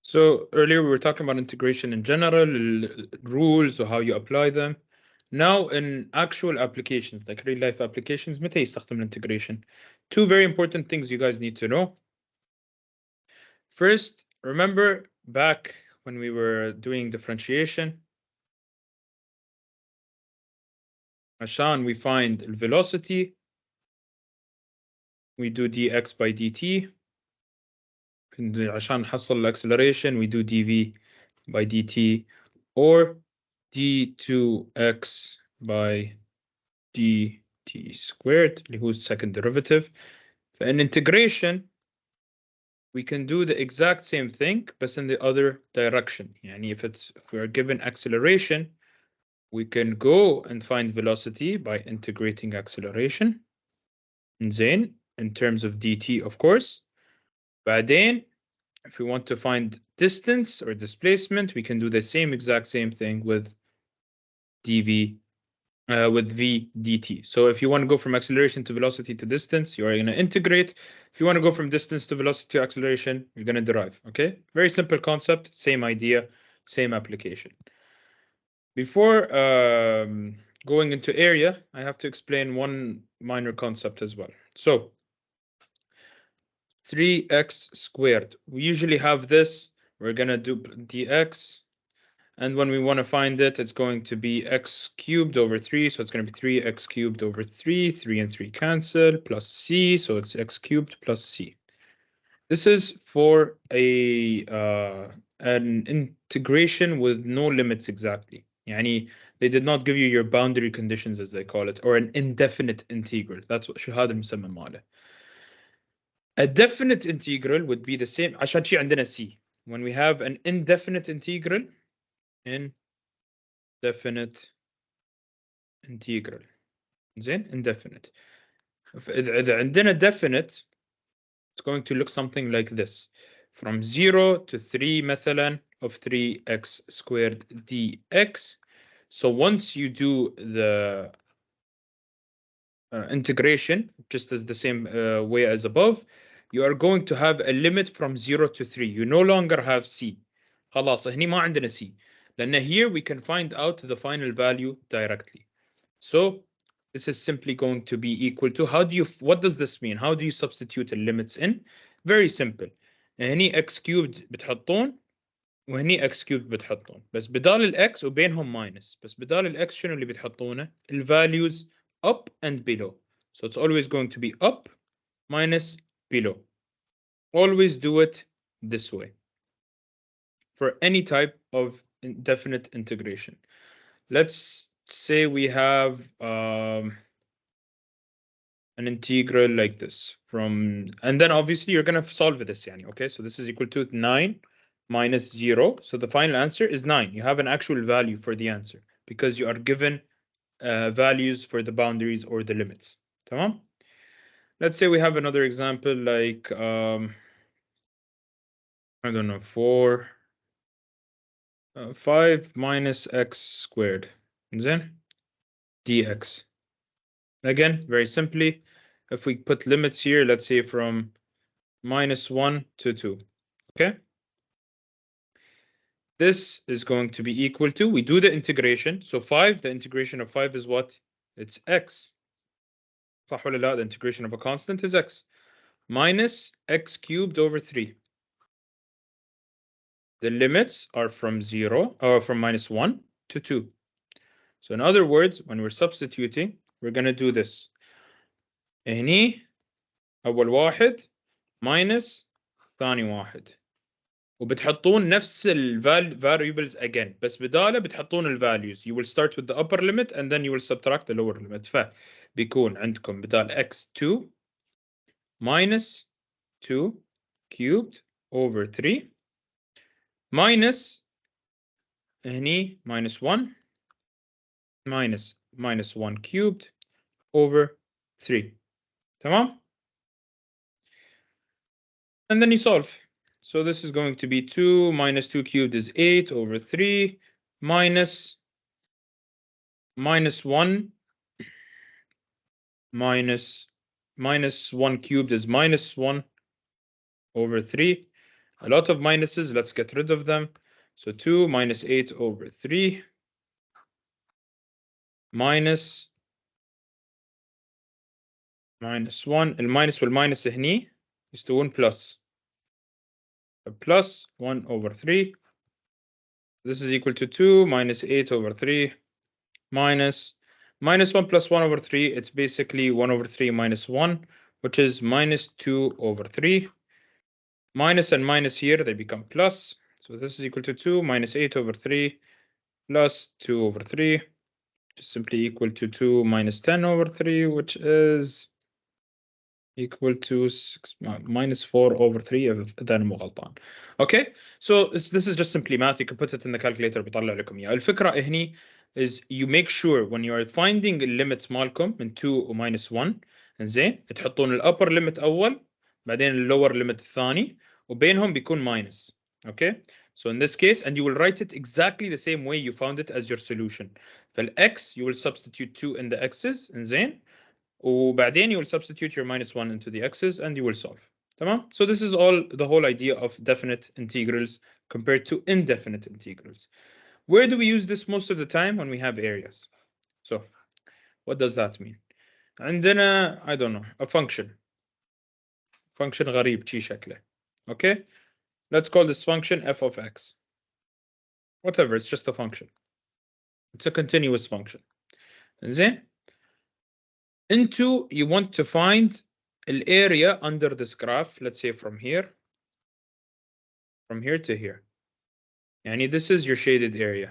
So earlier we were talking about integration in general, rules or how you apply them. Now in actual applications, like real life applications, متى يستخدم integration? Two very important things you guys need to know. First, remember back when we were doing differentiation, عشان we find the velocity, we do dx by dt. عشان نحصل الاكسلريشن we do dv by dt or d2x by dt squared اللي هو second derivative. فإن integration we can do the exact same thing but in the other direction. يعني if we are given acceleration we can go and find velocity by integrating acceleration زين in terms of dt of course. بعدين if we want to find distance or displacement, we can do the exact same thing with dv, with v dt. So if you want to go from acceleration to velocity to distance, you are going to integrate. If you want to go from distance to velocity to acceleration, you're going to derive. Okay, very simple concept, same idea, same application. Before going into area, I have to explain one minor concept as well. So 3x squared. We usually have this. We're going to do dx. And when we want to find it, it's going to be x cubed over 3. So it's going to be 3x cubed over 3. 3 and 3 cancel, plus c. So it's x cubed plus c. This is for an integration with no limits exactly. يعني they did not give you your boundary conditions as they call it, or an indefinite integral. That's what شو هذا المسمى ماله. A definite integral would be the same. عشان شي عندنا c. When we have an indefinite integral, indefinite integral. زين indefinite. إذا عندنا definite, it's going to look something like this. From 0 to 3 مثلا of 3x squared dx. So once you do the integration, just as the same way as above, you are going to have a limit from 0 to 3. You no longer have c. خلاص هني ما عندنا c. لأن here we can find out the final value directly. So this is simply going to be equal to, what does this mean? How do you substitute the limits in? Very simple. هني x cubed بتحطون وهني x cubed بتحطون بس بدال الx وبينهم minus بس بدال الx شنو اللي بتحطونه؟ values up and below. So it's always going to be up minus below. Always do it this way for any type of indefinite integration. Let's say we have an integral like this and then obviously you're going to solve this يعني, okay? So this is equal to 9 minus 0. So the final answer is 9. You have an actual value for the answer because you are given values for the boundaries or the limits. تمام? Let's say we have another example like I don't know, 5 minus x squared then dx. Again, very simply, if we put limits here, let's say from -1 to 2, okay? This is going to be equal to, we do the integration, so 5, the integration of 5 is what? It's x. صح ولا لا? The integration of a constant is x. Minus x cubed over 3. The limits are from 0, or from -1 to 2. So in other words, when we're substituting, we're going to do this. هني أول واحد minus ثاني واحد. وبتحطون نفس variables again بس بداله بتحطون values. You will start with the upper limit and then you will subtract the lower limit. فبيكون عندكم بدال x2 minus 2 cubed over 3 minus هني -1 minus -1 cubed over 3. تمام? And then you solve. So this is going to be 2 minus 2 cubed is 8 over 3 minus -1 minus -1 cubed is -1 over 3 a lot of minuses. Let's get rid of them. So 2 minus 8 over 3 minus 1. الماينس والماينس هني يستوون plus. Plus 1 over 3. This is equal to 2 minus 8 over 3 minus 1 plus 1 over 3. It's basically 1 over 3 minus 1, which is minus 2 over 3. Minus and minus here, they become plus. So this is equal to 2 minus 8 over 3 plus 2 over 3, which is simply equal to 2 minus 10 over 3, which is equal to minus 4 over 3 if then مو غلطان. Okay, so this is just simply math. You can put it in the calculator بيطلع لكم إياه. الفكرة هني is you make sure when you are finding limits مالكم من 2 و minus 1 زين تحطون upper limit أول بعدين lower limit الثاني وبينهم بيكون minus. Okay, so in this case and you will write it exactly the same way you found it as your solution. فالx you will substitute 2 in the x's زين وبعدين you will substitute your minus 1 into the x's and you will solve. تمام? So this is all the whole idea of definite integrals compared to indefinite integrals. Where do we use this most of the time? When we have areas. So what does that mean? عندنا I don't know a function غريب شي شكله. Okay, let's call this function f of x. Whatever, it's just a function. It's a continuous function. زين into you want to find the area under this graph, let's say from here to here. Yani this is your shaded area.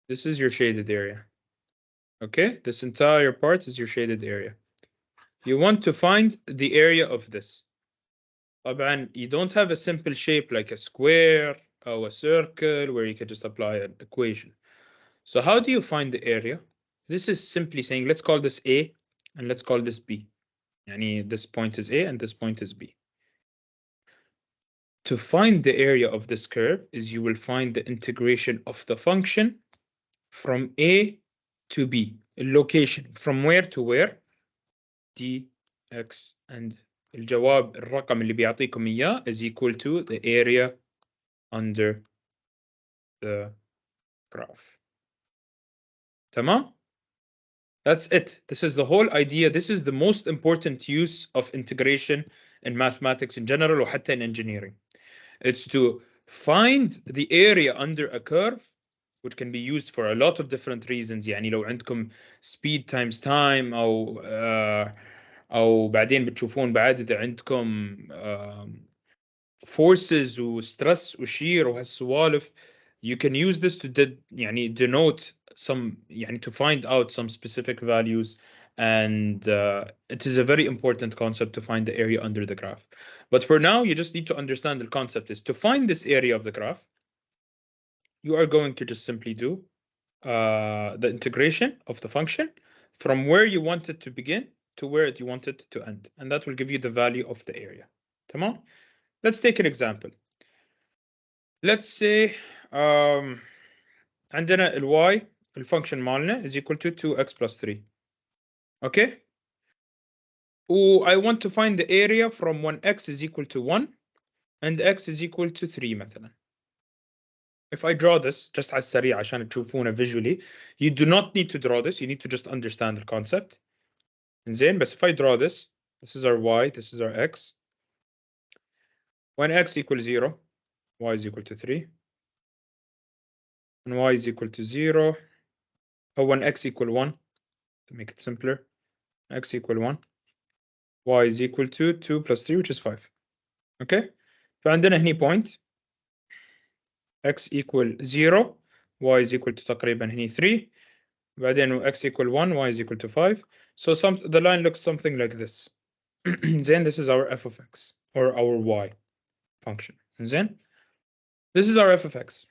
This is your shaded area. Okay, this entire part is your shaded area. You want to find the area of this. طبعا you don't have a simple shape like a square or a circle where you can just apply an equation. So how do you find the area? This is simply saying let's call this A and let's call this B. Yani this point is A and this point is B. To find the area of this curve is you will find the integration of the function from A to B. Location from where to where? dx and الجواب الرقم اللي بيعطيكم إياه is equal to the area under the graph. تمام? That's it. This is the whole idea. This is the most important use of integration in mathematics in general وحتى in engineering. It's to find the area under a curve, which can be used for a lot of different reasons. يعني لو عندكم speed times time أو بعدين بتشوفون بعد إذا عندكم forces وstress وشير وهالسوالف, you can use this to يعني denote some يعني to find out some specific values, and it is a very important concept to find the area under the graph. But for now you just need to understand the concept is to find this area of the graph you are going to just simply do the integration of the function from where you want it to begin to where you want it to end, and that will give you the value of the area. تمام? Let's take an example. Let's say عندنا y الفانكشن مالنا is equal to 2x plus 3. Okay, I want to find the area from when x is equal to 1 and x is equal to 3 مثلا. If I draw this just على السريع عشان تشوفونه visually, you do not need to draw this, you need to just understand the concept. زين, بس if I draw this is our y, this is our x. When x equals 0, y is equal to 3. When y is equal to 0, or when x equal 1, to make it simpler, x equal 1, y is equal to 2 plus 3, which is 5. Okay, فعندنا هني point x equal 0, y is equal to تقريبا هني 3, بعدين x equal 1, y is equal to 5. So the line looks something like this. Then this is our f of x or our y function. Then this is our f of x.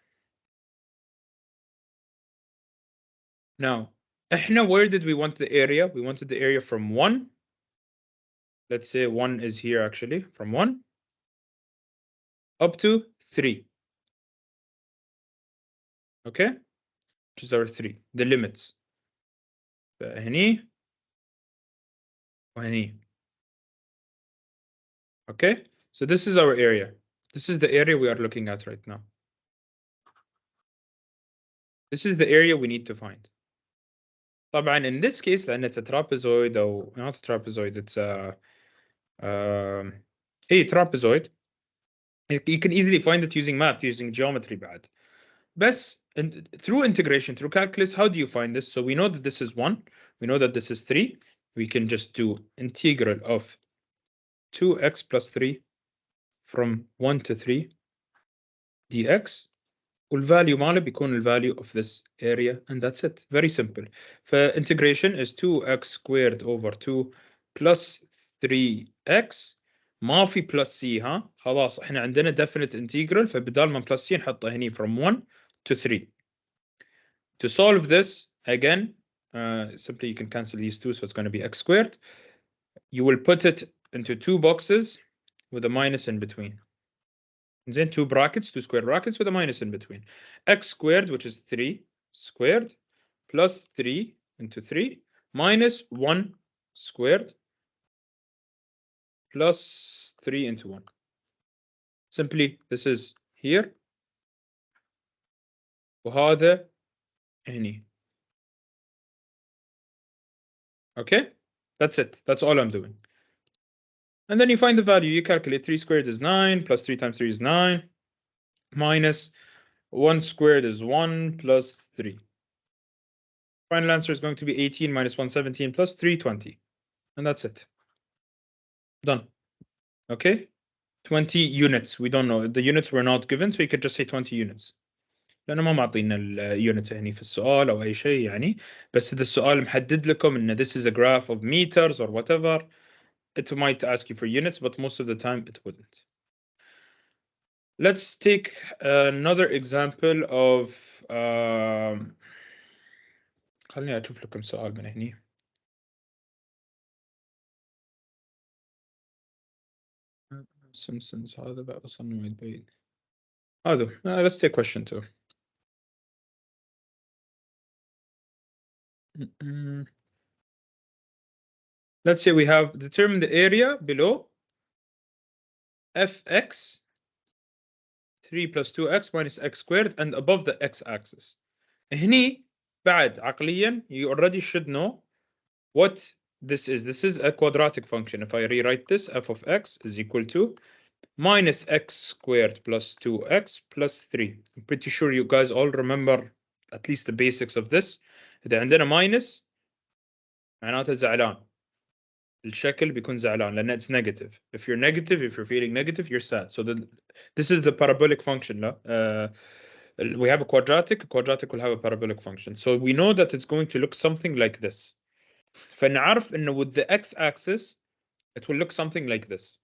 Now احنا where did we want the area? We wanted the area from 1. Let's say 1 is here actually, from 1 up to 3. Okay, which is our 3, the limits. هني وهني. Okay, so this is our area. This is the area we are looking at right now. This is the area we need to find. طبعا in this case لأن it's a trapezoid or not a trapezoid, it's a trapezoid. You can easily find it using math, using geometry بعد. بس through integration, through calculus, how do you find this? So we know that this is 1, we know that this is 3. We can just do integral of 2x plus 3 from 1 to 3 dx. والvalue ماله بيكون الvalue of this area, and that's it. Very simple. فintegration is 2x squared over 2 plus 3x. ما في plus c ها خلاص احنا عندنا definite integral, فبدال ما plus c نحطه هني from 1 to 3. To solve this again, simply you can cancel these two, so it's going to be x squared. You will put it into two boxes with a minus in between. Then two brackets, two square brackets with a minus in between. X squared, which is 3 squared, plus 3 into 3, minus 1 squared, plus 3 into 1. Simply, this is here. وهذا هني. Okay? That's it. That's all I'm doing. And then you find the value. You calculate 3 squared is 9, plus 3 times 3 is 9, minus 1 squared is 1, plus 3. Final answer is going to be 18 minus 117 plus 320. And that's it. Done. Okay? 20 units. We don't know. The units were not given, so you could just say 20 units. لأنه ما معطينا اليونت هني في السؤال أو أي شيء يعني. بس إذا السؤال محدد لكم إن this is a graph of meters or whatever, it might ask you for units, but most of the time it wouldn't. Let's take another example of خليني أشوف لكم سؤال من هني. Simpsons هذا بقى أصلا وايد بعيد. هذا let's take question 2. Let's say we have determined the area below fx 3 plus 2x minus x squared and above the x-axis. هني بعد عقليا you already should know what this is. This is a quadratic function. If I rewrite this, f of x is equal to minus x squared plus 2x plus 3. I'm pretty sure you guys all remember at least the basics of this. إذا عندنا minus معناته زعلان. الشكل بيكون زعلان لأن it's negative. If you're negative, if you're feeling negative, you're sad. So this is the parabolic function. We have a quadratic will have a parabolic function. So we know that it's going to look something like this. فنعرف إنه with the x-axis, it will look something like this.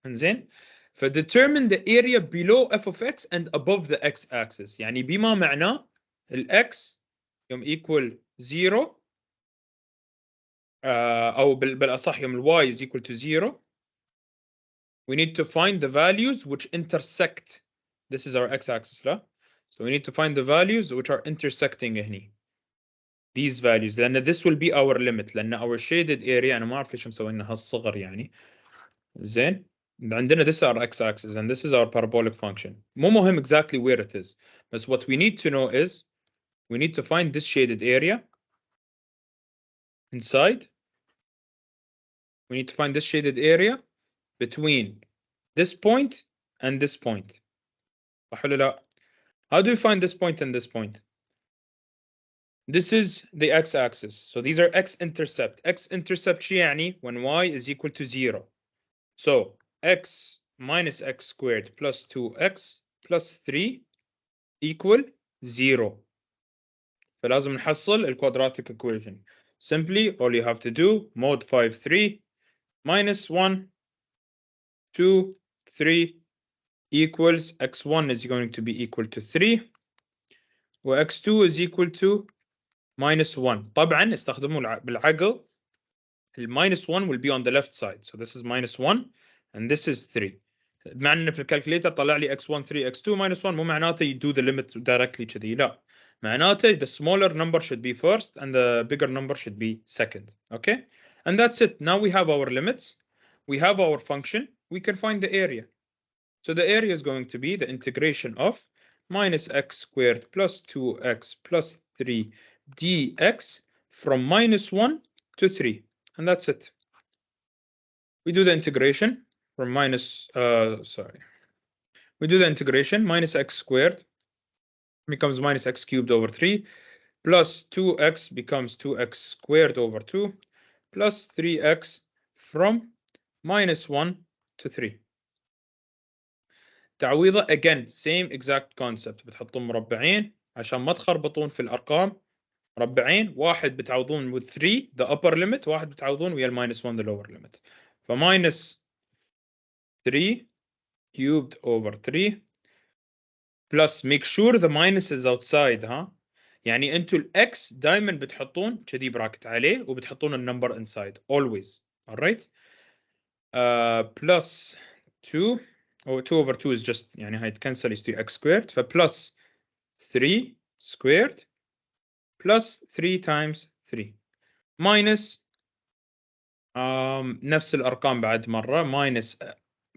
إنزين فdetermine the area below f of x and above the x-axis. يعني بما معناه x يوم equal 0 أو بالأصح يوم y is equal to 0, we need to find the values which intersect. This is our x-axis, لا? So we need to find the values which are intersecting هني. These values, لأن this will be our limit. لأن our shaded area أنا ما أعرف ليش مسوينا هالصغر يعني. زين. عندنا this is our x-axis and this is our parabolic function. مو مهم exactly where it is. But what we need to know is we need to find this shaded area inside. We need to find this shaded area between this point and this point. صح ولا لا؟ How do we find this point and this point? This is the x-axis. So these are x-intercept. X-intercept شي يعني when y is equal to 0. So x minus x squared plus 2x plus 3 equal 0. فلازم نحصل الquadratic equation. Simply all you have to do mod 5 3 minus 1 2 3 equals x1 is going to be equal to 3 و x2 is equal to minus 1. طبعا استخدموا بالعقل. minus 1 will be on the left side. So this is minus 1 and this is 3. مع ان في الكالكوليتر طلع لي x1 3 x2 minus 1 مو معناته you do the limit directly كذي لا. معناته the smaller number should be first and the bigger number should be second. Okay? And that's it. Now we have our limits. we have our function, we can find the area. So the area is going to be the integration of minus x squared plus 2x plus 3 dx from minus 1 to 3. And that's it. We do the integration from we do the integration, minus x squared becomes minus x cubed over 3, plus 2x becomes 2x squared over 2, plus 3x from minus 1 to 3. تعويضة again same exact concept. بتحطون مربعين عشان ما تخربطون في الأرقام. مربعين، واحد بتعوضون with 3 the upper limit، واحد بتعوضون ويا minus 1 the lower limit. فminus 3 cubed over 3 plus make sure the minus is outside ها. يعني انتوا الاكس دائما بتحطون كذي براكت عليه وبتحطون النمبر inside always. alright. Plus 2 or 2 over 2 is just يعني هاي تكنسل يصير x squared فبلس 3 squared plus 3 times 3 minus نفس الأرقام بعد مرة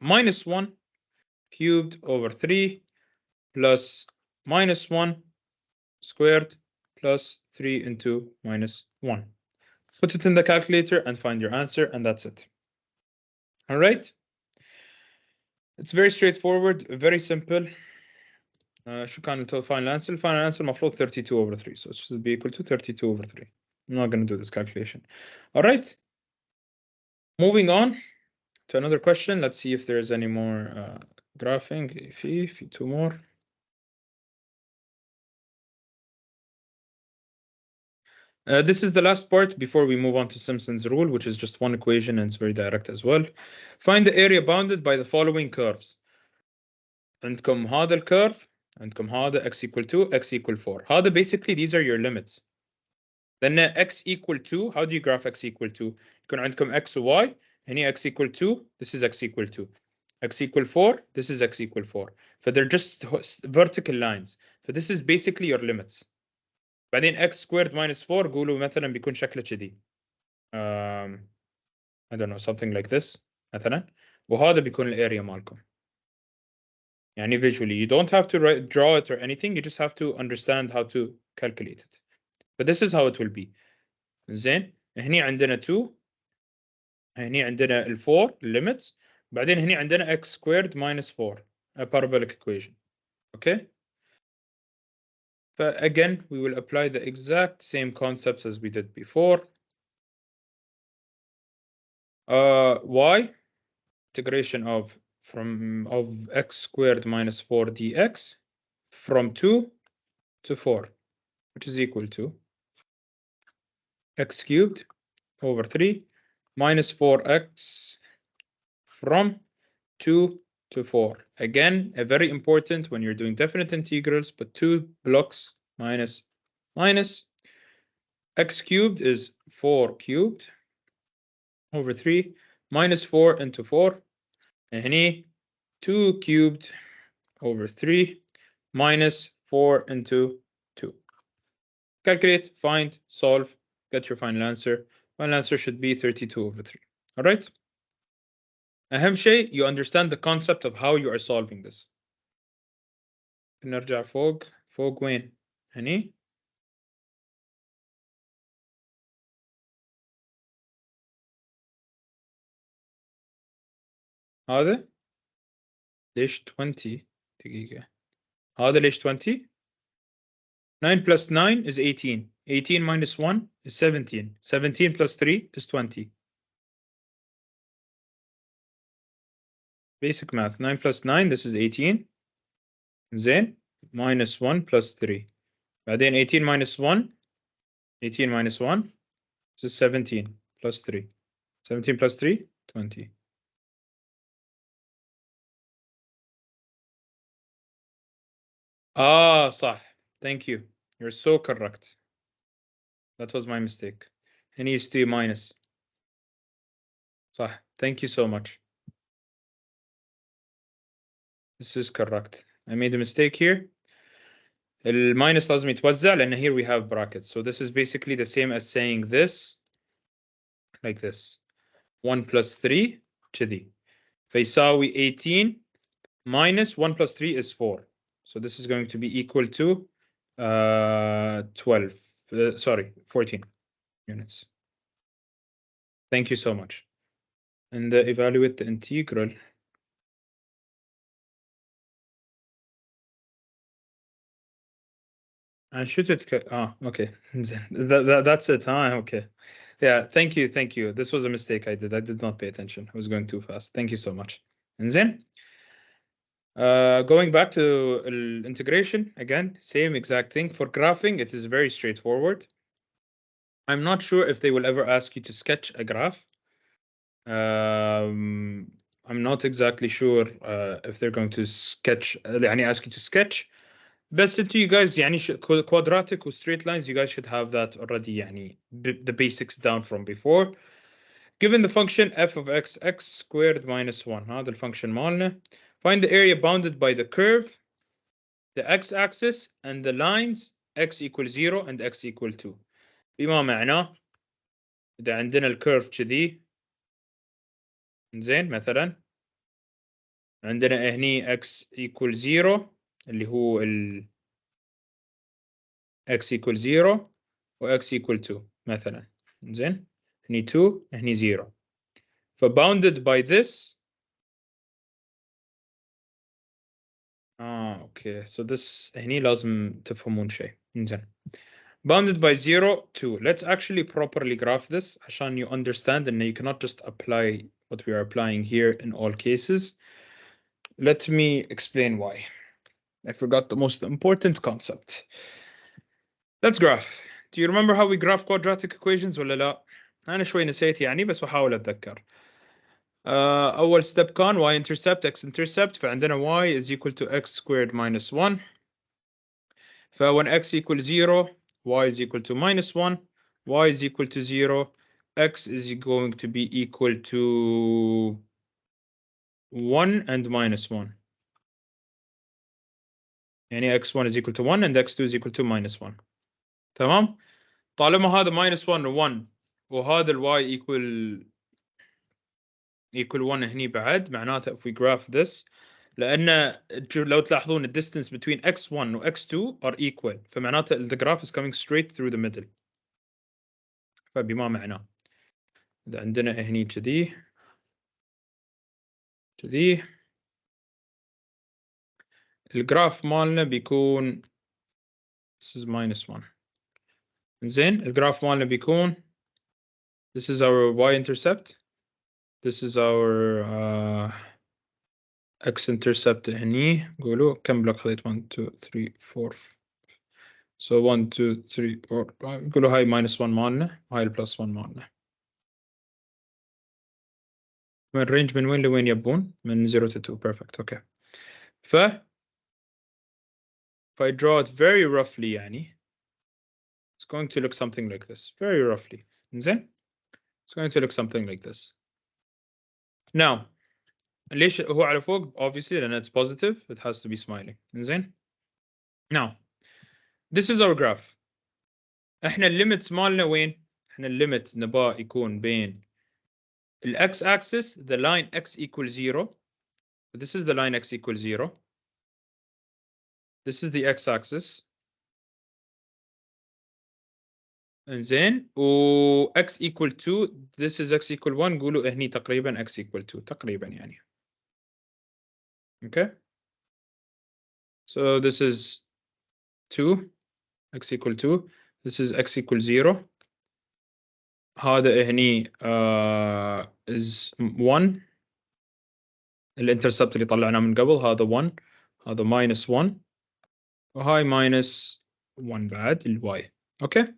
minus 1 cubed over 3 plus minus 1 squared plus 3 into minus 1. Put it in the calculator and find your answer, and that's it. All right. It's very straightforward, very simple. شو كان final answer? Final answer المفروض 32 over 3. So it should be equal to 32 over 3. I'm not going to do this calculation. All right. Moving on to another question. Let's see if there's any more graphing. If two more. This is the last part before we move on to Simpson's rule, which is just one equation and it's very direct as well. Find the area bounded by the following curves. عندكم هذا الكيرف، عندكم هذا x equal 2, x equal 4. هذا basically these are your limits. Then x equal 2, how do you graph x equal 2? يكون عندكم x و y. هني x equal 2, this is x equal 2. x equal 4, this is x equal 4. They're just vertical lines. So this is basically your limits. بعدين x squared minus 4 قولوا مثلا بيكون شكله كذي. I don't know, something like this مثلا. وهذا بيكون الاريا مالكم. يعني visually you don't have to draw it or anything, you just have to understand how to calculate it. But this is how it will be. زين هني عندنا 2، هني عندنا ال 4 limits، بعدين هني عندنا x squared minus 4 a parabolic equation. Okay. But again, we will apply the exact same concepts as we did before. Y integration of x squared minus 4 dx from 2 to 4, which is equal to x cubed over 3 minus 4x from 2 to 4. Again, a very important when you're doing definite integrals, but 2 blocks minus minus. X cubed is 4 cubed over 3 minus 4 into 4. And هني 2 cubed over 3 minus 4 into 2. Calculate, find, solve, get your final answer. Final answer should be 32 over 3. All right? أهم شيء you understand the concept of how you are solving this. نرجع فوق وين؟ هني؟ هذا؟ ليش 20 دقيقة؟ هذا ليش 20؟ 9 plus 9 is 18. 18 minus 1 is 17. 17 plus 3 is 20. Basic math. 9 plus 9, this is 18. زين. Minus 1 plus 3. بعدين 18 minus 1. 18 minus 1. This is 17 plus 3. 17 plus 3, 20. صح. Thank you. You're so correct. That was my mistake. It needs to be minus. صح. Thank you so much. This is correct. I made a mistake here. الماينس لازم يتوزع لأن here we have brackets. So this is basically the same as saying this like this. 1 plus 3 كذي فيساوي 18 minus 1 plus 3 is 4. So this is going to be equal to 12. Sorry, 14 units. Thank you so much. And evaluate the integral. I should it. Okay. That's it. Okay. Yeah. Thank you. Thank you. This was a mistake I did. I did not pay attention. I was going too fast. Thank you so much. And then going back to integration again, same exact thing for graphing. It is very straightforward. I'm not sure if they will ever ask you to sketch a graph. I'm not exactly sure if they're going to sketch يعني ask you to sketch بس انتوا you guys يعني quadratic و straight lines you guys should have that already يعني the basics down from before. Given the function f of x squared minus 1 هذا الفانكشن مالنا. Find the area bounded by the curve, the x-axis and the lines x equals 0 and x equal 2. بما معناه إذا عندنا الكيرف كذي زين مثلا عندنا هني x equal 0 اللي هو x equal 0 و x equal 2 مثلا زين هني 2 هني 0 فbounded by this okay so this هني لازم تفهمون شيء زين bounded by 0 2 let's actually properly graph this عشان you understand and you cannot just apply what we are applying here in all cases. Let me explain why. I forgot the most important concept. Let's graph. Do you remember how we graph quadratic equations ولا لا؟ أنا شوي نسيت يعني بس بحاول أتذكر. أول step كان y intercept x intercept فعندنا y is equal to x squared minus 1. when x equals 0 y is equal to minus 1, y is equal to 0, x is going to be equal to 1 and minus 1. يعني x1 is equal to 1 and x2 is equal to minus 1. تمام؟ طالما هذا minus 1 و 1 وهذا y equal 1 هني بعد معناته if we graph this لأن لو تلاحظون the distance between x1 و x2 are equal فمعناته the graph is coming straight through the middle. فبما معناه إذا عندنا هني كذي الجراف مالنا بيكون this is minus 1 زين الجراف مالنا بيكون this is our y-intercept, this is our x-intercept هني قولوا كم بلوك خليت 1 2 3 4 so 1 2 3 4 قولوا هاي minus 1 مالنا وهاي البلس 1 مالنا. من range من وين لوين يبون؟ من 0 to 2 perfect okay. if I draw it very roughly يعني it's going to look something like this very roughly زين it's going to look something like this. Now ليش هو على فوق obviously لأن it's positive it has to be smiling زين. Now this is our graph. احنا الليميتس مالنا وين؟ احنا الليميت نبغى يكون بين x axis the line x equals 0. This is the line x equals 0. This is the x axis. زين و x equal 2 this is x equal 1 قولوا هني تقريبا x equal 2 تقريبا يعني. Okay. So this is 2 x equal 2 this is x equal 0 هذا هني is 1 الانترسبت اللي طلعناه من قبل هذا 1 هذا minus 1 وهاي minus 1 بعد الواي. اوكي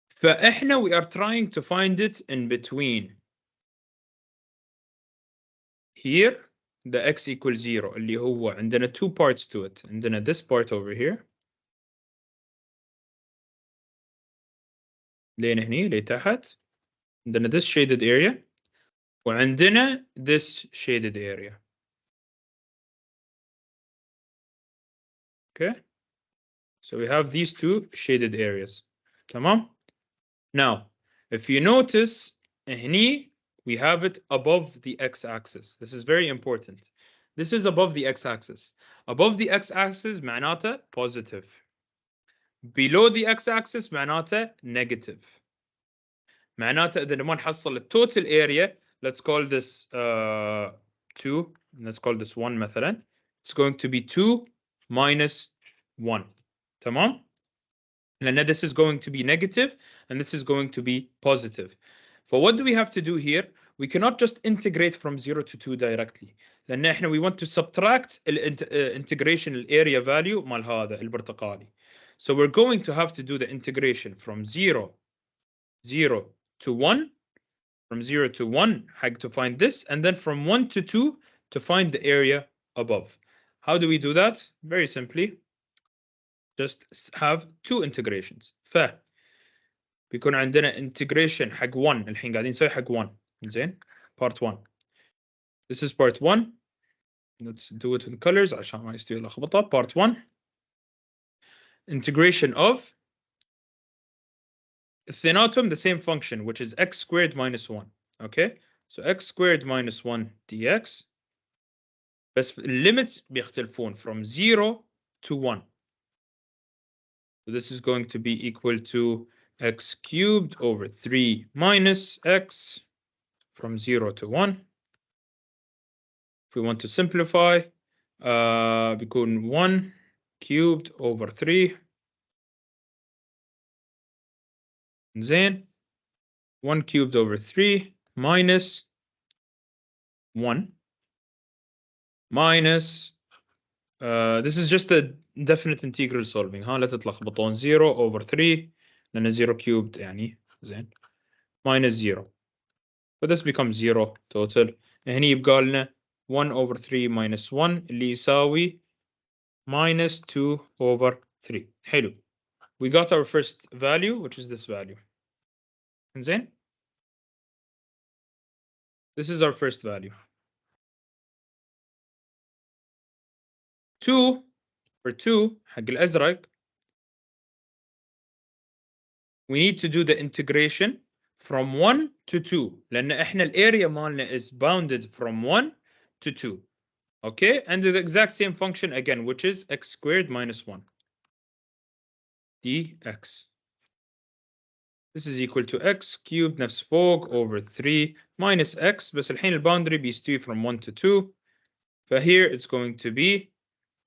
فاحنا we are trying to find it in between here the x equals 0 اللي هو عندنا two parts to it. عندنا this part over here لين هني لتحت عندنا this shaded area وعندنا this shaded area. Okay so we have these two shaded areas. تمام. Now if you notice هني we have it above the x-axis. This is very important. This is above the x-axis. Above the x-axis معناته positive. Below the x-axis معناته negative. معناته إذا نبغى نحصل التوتال area, let's call this 2, let's call this 1 مثلا. It's going to be 2 minus 1. تمام؟ لأن this is going to be negative and this is going to be positive. So what do we have to do here? We cannot just integrate from 0 to 2 directly. لأن احنا we want to subtract integration area value مال هذا البرتقالي. So we're going to have to do the integration from 0 to 1, from 0 to 1 حق to find this, and then from 1 to 2 to find the area above. How do we do that? Very simply, just have two integrations. ف بيكون عندنا integration حق 1. الحين قاعدين نسوي حق 1. زين؟ part 1. This is part 1. Let's do it in colors عشان ما يستوي لخبطة. part 1. Integration of اثنيناتهم the same function, which is x squared minus 1. Okay? So x squared minus 1 dx. بس limits بيختلفون from 0 to 1. So this is going to be equal to x cubed over 3 minus x from 0 to 1. If we want to simplify, بيكون 1 cubed over 3. زين. 1 cubed over 3 minus 1 minus this is just a definite integral solving. ها لا تتلخبطون. 0 over 3 لأن 0 cubed يعني زين minus 0. So this becomes 0 total. هني يبقى لنا 1 over 3 minus 1 اللي يساوي minus 2 over 3. حلو. We got our first value, which is this value. زين. This is our first value. 2 for 2 حق الأزرق. We need to do the integration from 1 to 2 لأن إحنا الarea مالنا is bounded from 1 to 2. Okay, and the exact same function again, which is x squared minus 1 dx. This is equal to x cubed نفس فوق over 3 minus x, بس الحين الباوندري بيستوي from 1 to 2. فهير it's going to be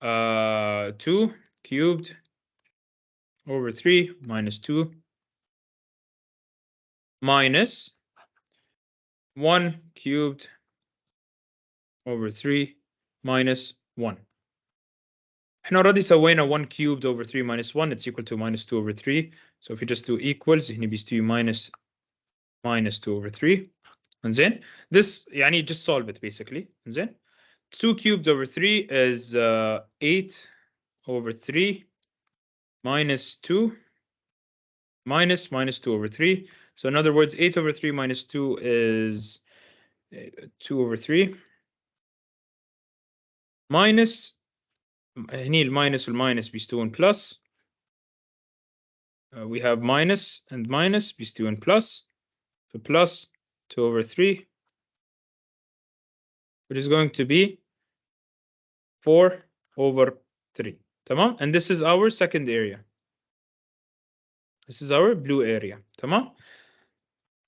2 cubed over 3 minus 2 minus 1 cubed over 3 minus 1. احنا already سوينا 1 cubed over 3 minus 1, it's equal to minus 2 over 3. So if you just do equals, هنا بيستوي minus 2 over 3. زين. This يعني just solve it basically. زين. 2 cubed over 3 is 8 over 3 minus 2 minus 2 over 3. So in other words, 8 over 3 minus 2 is 2 over 3 minus هني الماينس والماينس بيستوون plus. We have minus and minus بيستوون plus. So plus 2 over 3, which is going to be 4 over 3. تمام? And this is our second area. This is our blue area. تمام؟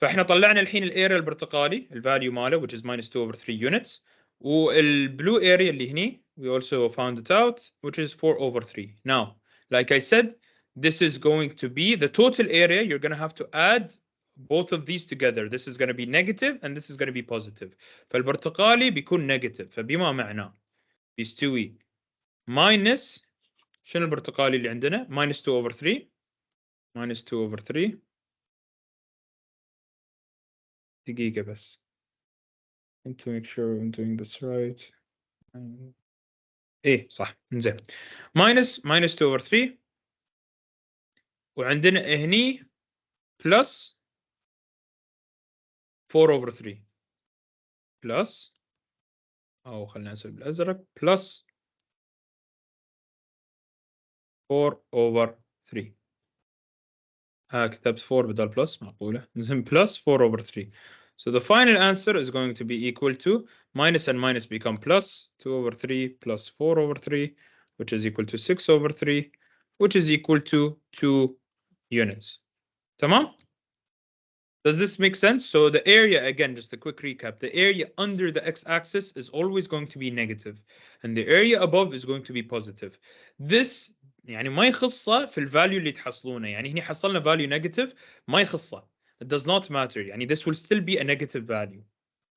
فاحنا طلعنا الحين الاريا البرتقالي الفاليو ماله which is minus 2 over 3 units. والblue area اللي هني we also found it out, which is 4 over 3. Now, like I said, this is going to be the total area. You're going to have to add both of these together. This is going to be negative and this is going to be positive. فالبرتقالي بيكون negative. فبما معناه بيستوي minus شنو البرتقالي اللي عندنا؟ minus 2 over 3. minus 2 over 3. دقيقة بس. And to make sure I'm doing this right. ايه صح. انزين. minus 2 over 3. وعندنا هني plus 4 over 3 plus أو خلينا نسوي بالأزرق plus 4 over 3. كتبت 4 بدل plus معقولة. زين plus 4 over 3. So the final answer is going to be equal to minus and minus become plus 2 over 3 plus 4 over 3, which is equal to 6 over 3, which is equal to 2 units. Tamam? Does this make sense? So the area, again, just a quick recap, the area under the x-axis is always going to be negative, and the area above is going to be positive. This يعني ما يخصه في الفاليو اللي تحصلونه، يعني هنا حصلنا value negative ما يخصه. It does not matter، يعني this will still be a negative value.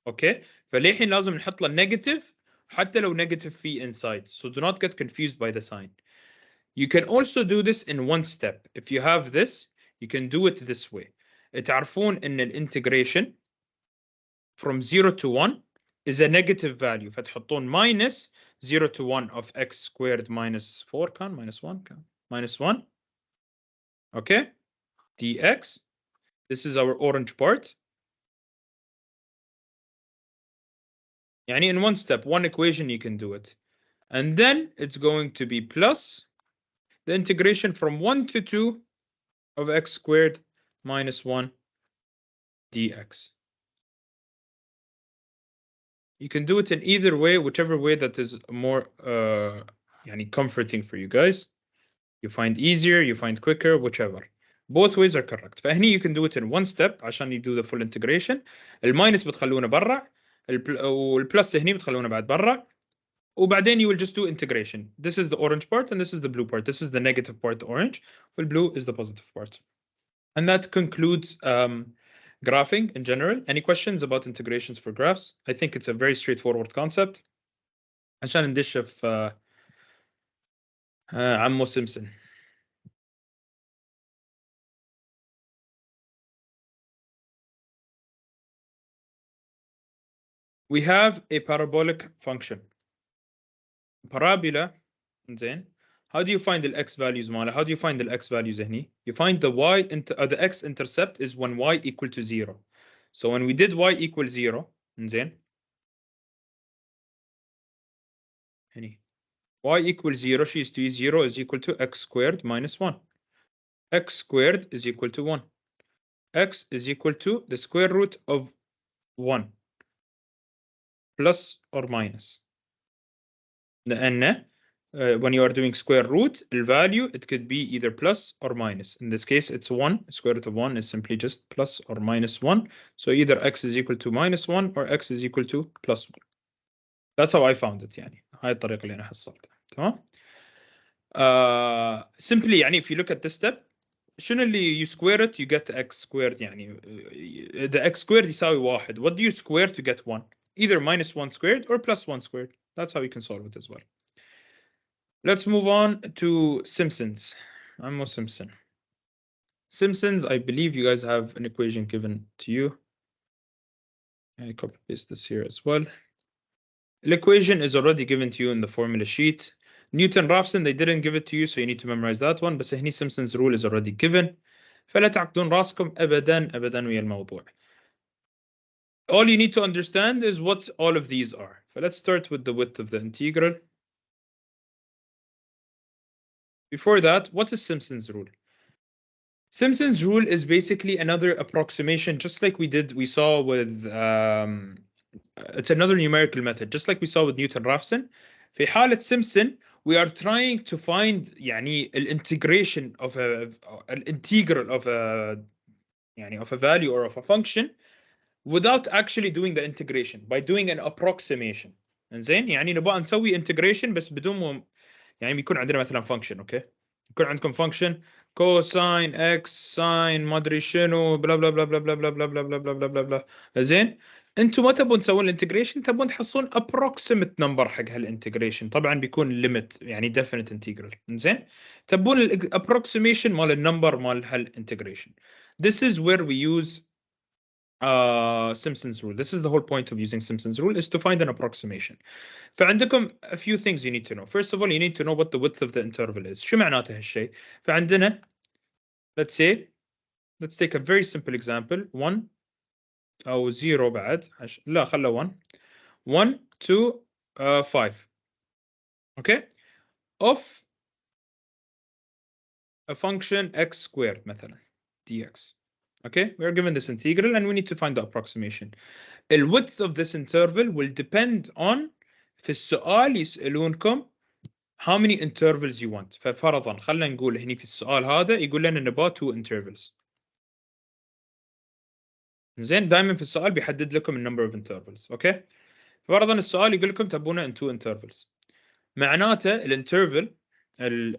Okay? فللحين لازم نحط له negative حتى لو negative في inside. So do not get confused by the sign. You can also do this in one step. If you have this, you can do it this way. تعرفون ان الانتجريشن from 0 to 1 is a negative value فتحطون minus 0 to 1 of x squared minus 4 كان minus 1 كان minus 1 okay dx. This is our orange part. يعني in one step, one equation you can do it. And then it's going to be plus the integration from 1 to 2 of x squared minus 1 dx. You can do it in either way, whichever way that is more يعني comforting for you guys. You find easier, you find quicker, whichever. Both ways are correct. فهني you can do it in one step عشان you do the full integration. الماينس بتخلونه برا والبلس هني بتخلونه بعد برا وبعدين you will just do integration. This is the orange part and this is the blue part. This is the negative part, the orange, والblue is the positive part. And that concludes graphing in general. Any questions about integrations for graphs? I think it's a very straightforward concept. عشان ندش في عمو سيمسون. We have a parabolic function. Parabola, زين. How do you find the x values ماله? How do you find the x values هني? You find the the x intercept is when y equal to 0. So when we did y equals 0, زين. هني y equals 0 she's to 0 is equal to x squared minus 1. X squared is equal to 1. X is equal to the square root of 1 plus or minus. لأن when you are doing square root, the value, it could be either plus or minus. In this case, it's 1. Square root of 1 is simply just plus or minus 1. So either x is equal to minus 1 or x is equal to plus 1. That's how I found it. يعني هاي الطريقة اللي أنا حصلتها. تمام؟ Simply يعني if you look at this step, شنو اللي you square it you get x squared يعني the x squared يساوي 1. What do you square to get 1? Either minus 1 squared or plus 1 squared. That's how you can solve it as well. Let's move on to Simpsons. I'm Simpson. Simpsons, I believe you guys have an equation given to you. I copy paste this here as well. The equation is already given to you in the formula sheet. Newton-Raphson, they didn't give it to you, so you need to memorize that one. بس هني Simpson's rule is already given. فلا تعقدون راسكم أبدا أبدا ويا الموضوع. All you need to understand is what all of these are. So let's start with the width of the integral. Before that, what is Simpson's rule? Simpson's rule is basically another approximation, just like we saw with, it's another numerical method, just like we saw with Newton-Raphson. في حالة Simpson, we are trying to find يعني integration of an integral of a يعني of a value or of a function without actually doing the integration, by doing an approximation. إنزين يعني نبغى نسوي integration بس بدون يعني بيكون عندنا مثلا function اوكي يكون عندكم function cosine x sin ما ادري شنو بلا بلا بلا بلا بلا بلا بلا بلا بلا بلا بلا بلا بلا زين انتم ما تبون تسوون الانتجريشن تبون تحصلون approximate number حق هالانتجريشن طبعا بيكون limit يعني definite integral زين تبون الابروكسيميشن مال النمبر مال هالانتجريشن. This is where we use Simpson's rule. This is the whole point of using Simpson's rule, is to find an approximation. فعندكم a few things you need to know. First of all, you need to know what the width of the interval is. شو معناته هالشيء؟ فعندنا let's say let's take a very simple example 1 أو 0 بعد لا خله 1 2 5 okay of a function x squared مثلا dx. Okay, we are given this integral and we need to find the approximation. The width of this interval will depend on في السؤال يسألونكم how many intervals you want. ففرضا خلينا نقول هني في السؤال هذا يقول لنا نبغى 2 intervals. زين دائما في السؤال بيحدد لكم النمبر of intervals. اوكي فرضا السؤال يقول لكم تبونه in 2 intervals. معناته الانترفل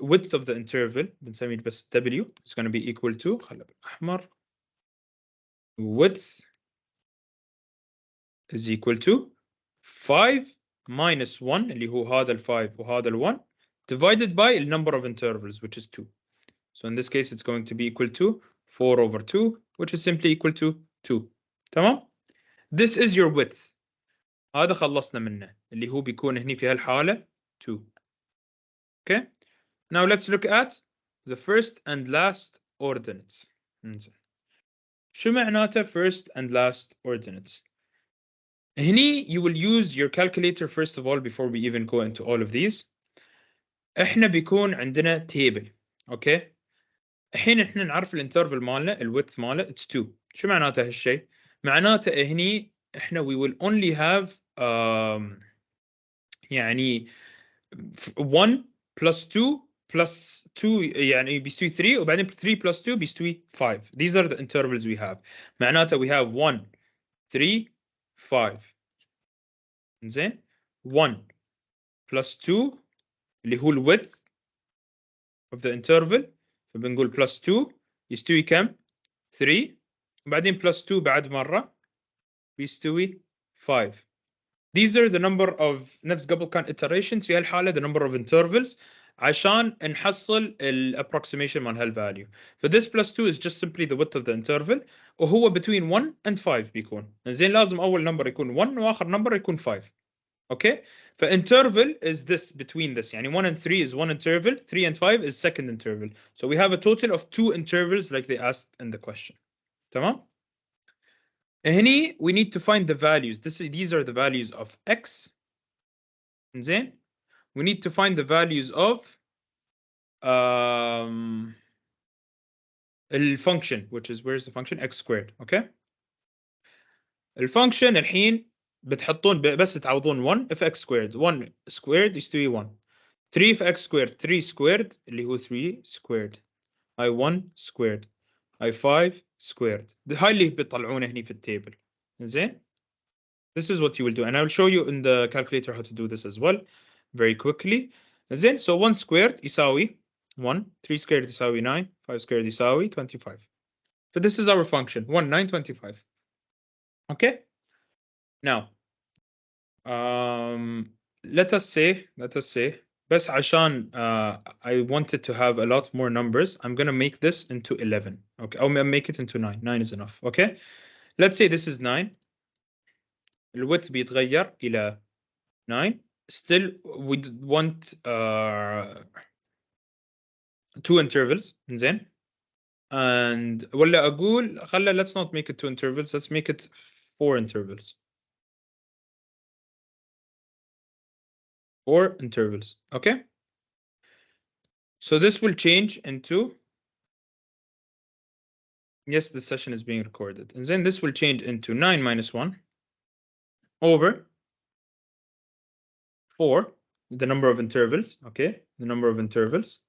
width of the interval بنسميه بس W is going to be equal to خلينا بالأحمر width is equal to 5 minus 1 اللي هو هذا ال 5 وهذا ال 1 divided by the number of intervals which is 2. So in this case it's going to be equal to 4 over 2 which is simply equal to 2. تمام؟ This is your width. هذا خلصنا منه اللي هو بيكون هني في هالحالة 2. Okay? Now let's look at the first and last ordinates. شو معناته first and last ordinates؟ هني you will use your calculator first of all before we even go into all of these. احنا بيكون عندنا table. اوكي الحين احنا نعرف الانترفل مالنا الويدث ماله it's 2. شو معناته هالشيء؟ معناته هني احنا we will only have يعني 1 plus 2 plus 2 يعني بيستوي 3 وبعدين 3 plus 2 بيستوي 5. These are the intervals we have. معناته we have 1 3 5. زين 1 plus 2 اللي هو الويدث of the interval فبنقول plus 2 يستوي كم؟ 3 وبعدين plus 2 بعد مرة بيستوي 5. These are the number of نفس قبل كان iterations في هالحالة the number of intervals عشان نحصل ال approximation مال هالvalue. So this plus 2 is just simply the width of the interval وهو between 1 and 5 بيكون. زين لازم أول number يكون 1 وآخر number يكون 5. Okay? فinterval is this between this يعني 1 and 3 is one interval 3 and 5 is second interval. So we have a total of 2 intervals like they asked in the question. تمام؟ هني we need to find the values. These are the values of x. زين we need to find the values of the function which is where's the function x squared. okay الفانكشن الحين بتحطون بس تعوضون 1 if x squared 1 squared يستوي 1 3 في x squared 3 squared اللي هو 3 squared هاي 1 squared هاي 5 squared هاي اللي بيطلعونه هني في التيبل. زين this is what you will do and I will show you in the calculator how to do this as well very quickly. زين so 1 squared يساوي 1 3 squared يساوي 9 5 squared يساوي 25. So this is our function 1 9 25. okay now let us say بس عشان I wanted to have a lot more numbers I'm gonna make this into 11. okay I'll make it into 9. 9 is enough. okay let's say this is 9 الويدث بيتغير إلى 9 still we want 2 intervals. زين and ولا أقول خلى let's not make it 2 intervals let's make it 4 intervals. 4 intervals. okay so this will change into yes the session is being recorded and then this will change into 9 minus 1 over 4 the number of intervals. okay the number of intervals.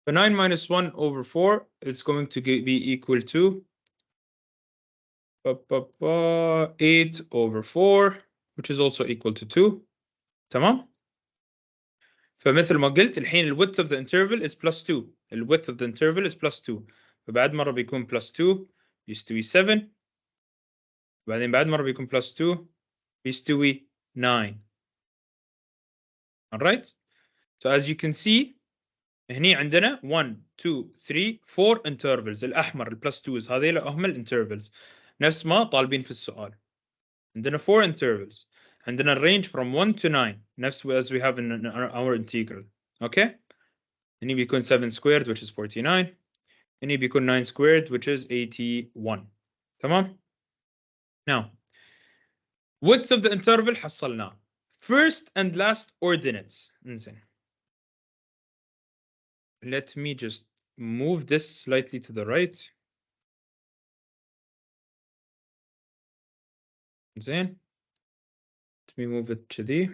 So 9 minus 1 over 4 is going to be equal to 8 over 4 which is also equal to 2. تمام فمثل ما قلت الحين ال width of the interval is plus 2. ال width of the interval is plus 2 فبعد مرة بيكون plus 2 بيستوي 7 بعدين بعد مرة بيكون plus 2 بيستوي 9. alright so as you can see هني عندنا 1 2 3 4 intervals الأحمر ال plus 2s هذيل هم ال intervals نفس ما طالبين في السؤال. عندنا 4 intervals عندنا range from 1 to 9 نفس as we have in our integral. okay هني بيكون 7 squared which is 49 هني بيكون 9 squared which is 81. تمام now width of the interval حصلناه. first and last ordinates. انزين let me just move this slightly to the right. زين. Let me move it to the.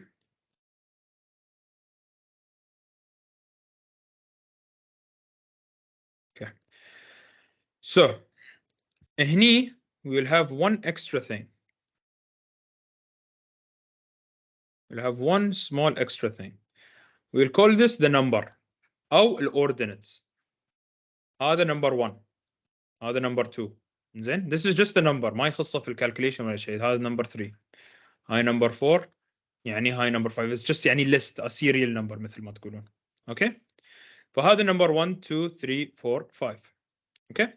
Okay. So هني we will have one extra thing. We'll have one small extra thing. We'll call this the number أو الordinates. هذا number 1. هذا number 2. زين. This is just a number ما يخصه في الكالكوليشن ولا شيء. هذا number 3. هاي number 4. يعني هاي number 5. It's just يعني list a serial number مثل ما تقولون. Okay. فهذا number 1 2 3 4 5. Okay.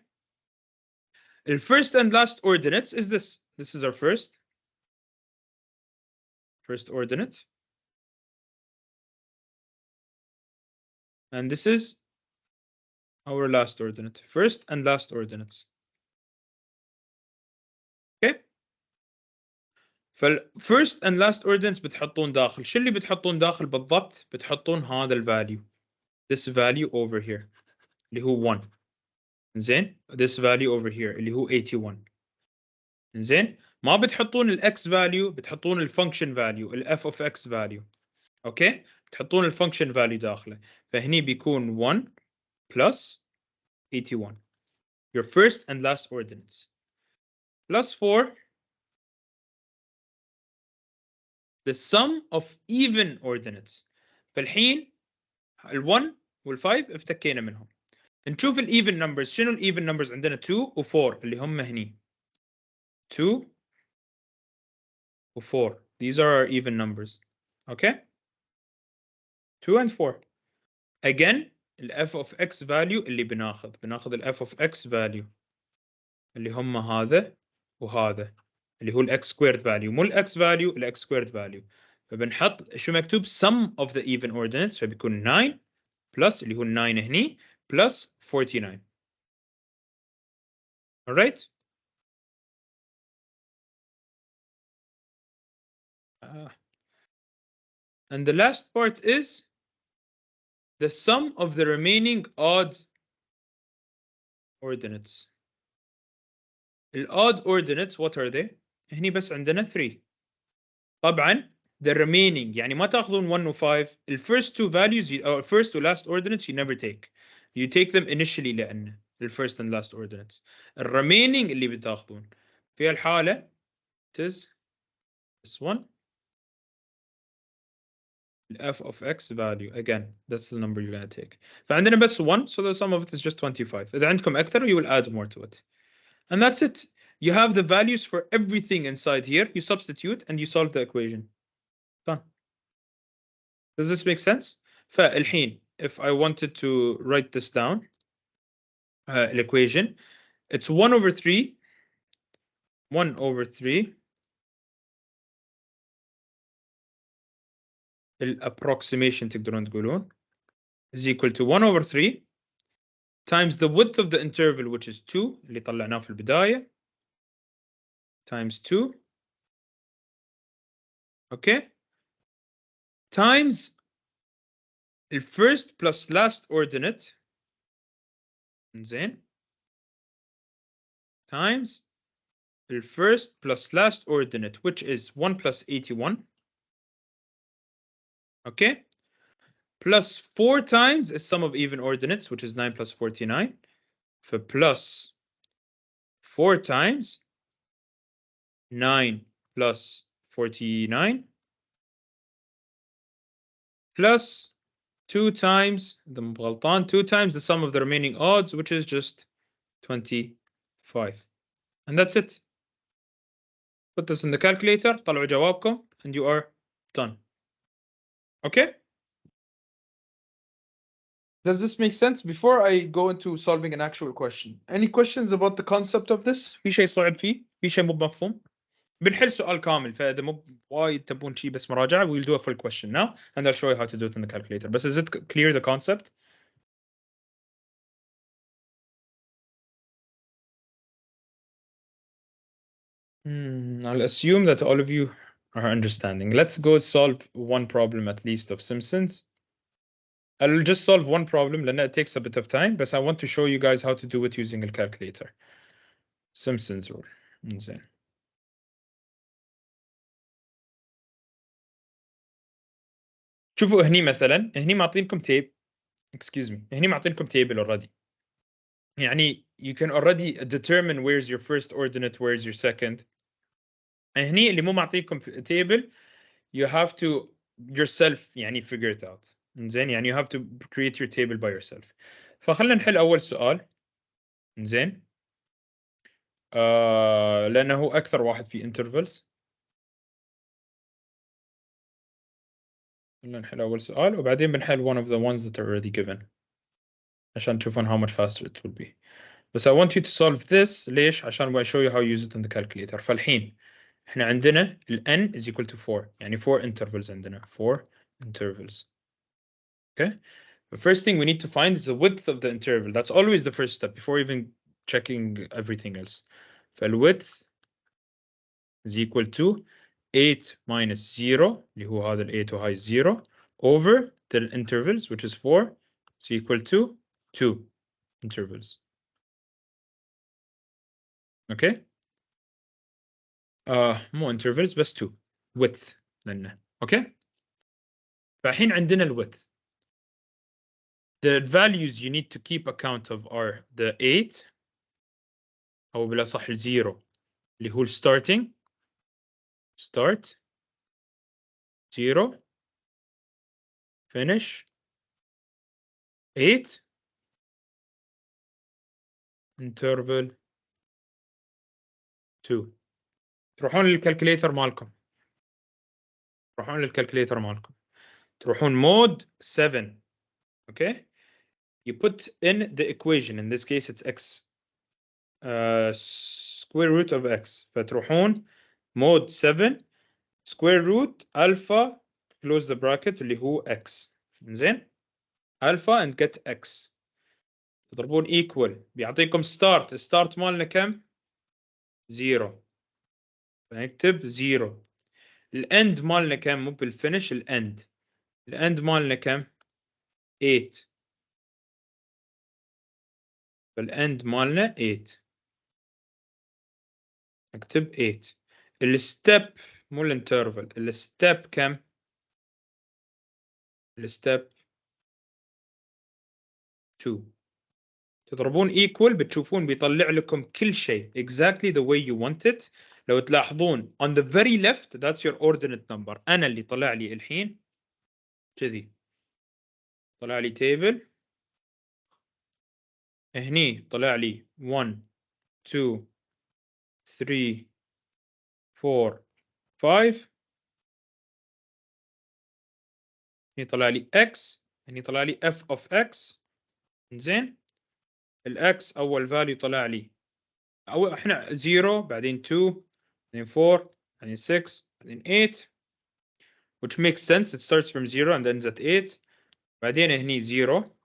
The first and last ordinates is this. This is our first ordinate. And this is our last ordinate. First and last ordinates. Okay. فالفيرست and last ordinates بتحطون داخل. شو اللي بتحطون داخل بالضبط؟ بتحطون هذا الفاليو. This value over here اللي هو 1. زين. This value over here اللي هو 81. زين. ما بتحطون الاكس value بتحطون الفانكشن value الاف of x value. اوكي. بتحطون الفانكشن value داخله. فهني بيكون 1 plus 81. Your first and last ordinates. Plus 4. The sum of even ordinates. فالحين ال1 وال5 افتكينا منهم. نشوف الايفن numbers. شنو الايفن numbers؟ عندنا 2 و4 اللي هم هني. 2 و4. These are our even numbers. Okay? 2 and 4. Again, ال f of x value اللي بناخذ ال f of x value اللي هم هذا وهذا اللي هو ال x squared value مو ال x value ال x squared value. فبنحط شو مكتوب sum of the even ordinates فبيكون 9 plus اللي هو 9 هني plus 49. Alright? And the last part is the sum of the remaining odd ordinates. The odd ordinates what are they؟ هني بس عندنا 3. طبعا the remaining يعني ما تاخذون 1 و 5. The first two values or first to last ordinates you never take. You take them initially لأن the first and last ordinates. The remaining اللي بتاخذون في الحالة it is this one. f of x value again that's the number you're going to take. فعندنا بس 1 so the sum of it is just 25. إذا عندكم أكثر you will add more to it. And that's it. You have the values for everything inside here. You substitute and you solve the equation. Done. Does this make sense? فالحين if I wanted to write this down equation it's 1 over 3 الapproximation تقدرون تقولون is equal to 1 over 3 times the width of the interval which is 2 اللي طلعناه في البداية times 2 okay times the first plus last ordinate زين times the first plus last ordinate which is 1 plus 81 okay plus 4 times the sum of even ordinates which is 9 plus 49 for plus 4 times 9 plus 49 plus 2 times the 2 times the sum of the remaining odds which is just 25 and that's it. Put this in the calculator طلعوا جوابكم and you are done. Okay? Does this make sense? Before I go into solving an actual question, any questions about the concept of this? في شيء صعب فيه؟ في شيء مو مفهوم؟ بنحل سؤال كامل فإذا مو وايد تبون شيء بس مراجعة we'll do a full question now and I'll show you how to do it in the calculator. But is it clear the concept? I'll assume that all of you are understanding. Let's go solve one problem at least of Simpson's. I'll just solve one problem لأن it takes a bit of time, but I want to show you guys how to do it using a calculator. Simpson's rule. إنزين. شوفوا هني مثلا هني معطينكم تيب excuse me هني معطينكم table already. يعني you can already determine where's your first ordinate, where's your second. هني اللي مو معطيكم table you have to yourself يعني figure it out. زين يعني you have to create your table by yourself. فخلنا نحل أول سؤال. زين لأنه هو أكثر واحد في intervals. خلنا نحل أول سؤال وبعدين بنحل one of the ones that are already given عشان تشوفون how much faster it will be. بس I want you to solve this ليش؟ عشان I show you how to use it in the calculator. فالحين احنا عندنا ال n is equal to 4 يعني 4 intervals عندنا 4 intervals. Okay? The first thing we need to find is the width of the interval. That's always the first step before even checking everything else. فال width is equal to 8 minus 0 اللي هو هذا ال 8 وهاي 0 over the intervals which is 4 is equal to 2 intervals. Okay? مو intervals بس 2 width لأنه okay؟ فالحين عندنا ال width. The values you need to keep account of are the 8 أو بلا صح ال 0 اللي هو ال starting start 0 finish 8 interval 2. تروحون للكالكوليتر مالكم تروحون mode 7. okay, you put in the equation, in this case it's x square root of x. فتروحون mode 7 square root alpha close the bracket اللي هو x. زين alpha and get x تضربون equal بيعطيكم start مالنا كم 0 فنكتب 0. الاند مالنا كم مو بالفينش الاند مالنا كم 8 فالاند مالنا 8 اكتب 8. الستيب مو الانترفال الستيب كم الستيب 2 تضربون equal بتشوفون بيطلع لكم كل شيء exactly the way you want it. لو تلاحظون on the very left that's your ordinate number. أنا اللي طلع لي الحين كذي طلع لي table هني طلع لي 1 2 3 4 5 هني طلع لي x هني طلع لي f of x. زين الاكس اول فاليو طلع لي او احنا 0 بعدين 2 بعدين 4 بعدين 6 بعدين 8 which makes sense it starts from 0 and ends at 8. بعدين هني 0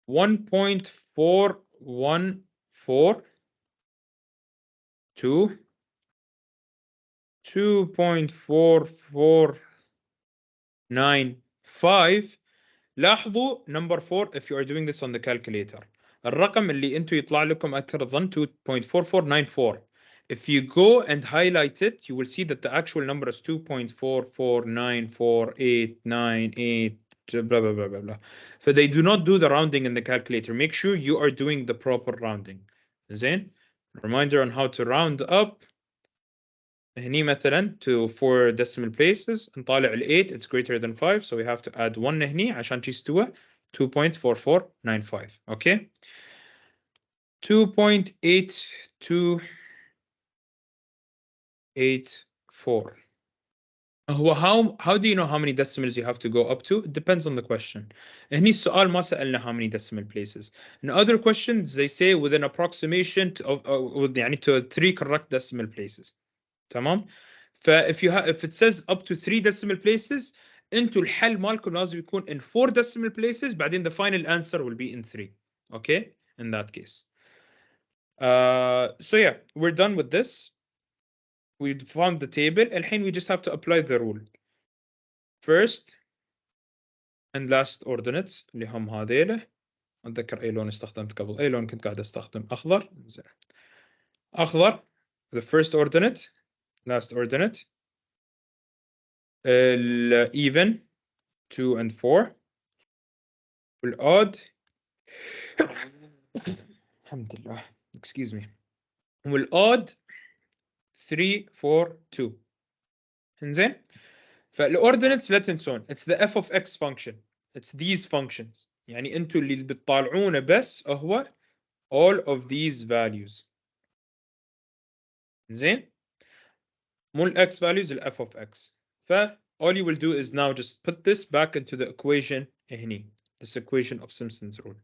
1.414 2 2.4495. لاحظوا number 4 if you are doing this on the calculator الرقم اللي انتم يطلع لكم اكثر الظن 2.4494. if you go and highlight it you will see that the actual number is 2.44948898 blah blah blah blah blah. So they do not do the rounding in the calculator. Make sure you are doing the proper rounding. زين reminder on how to round up. هني مثلا to 4 decimal places نطالع ال 8 it's greater than 5 so we have to add 1 هني عشان تستوى 2.4495. okay 2.8284. هو how do you know how many decimals you have to go up to? It depends on the question. هني السؤال ما سألنا how many decimal places. In other questions they say with an approximation of يعني to 3 correct decimal places. تمام if it says up to 3 decimal places انتوا الحل مالكم لازم يكون in 4 decimal places بعدين the final answer will be in 3. okay in that case so yeah we're done with this. We found the table الحين we just have to apply the rule. First and last ordinates اللي هم هذيله. أتذكر أي لون استخدمت قبل، أي لون كنت قاعد أستخدم؟ أخضر. زين. أخضر the first ordinate, last ordinate, even 2 and 4, والodd الحمد لله excuse me والodd 3 4 2. إنزين. فالordinates لا تنسون it's the f of x function, it's these functions. يعني انتوا اللي بتطالعونه بس هو all of these values. زين. مو ال x values ال f of x. ف all you will do is now just put this back into the equation هني, this equation of Simpson's rule.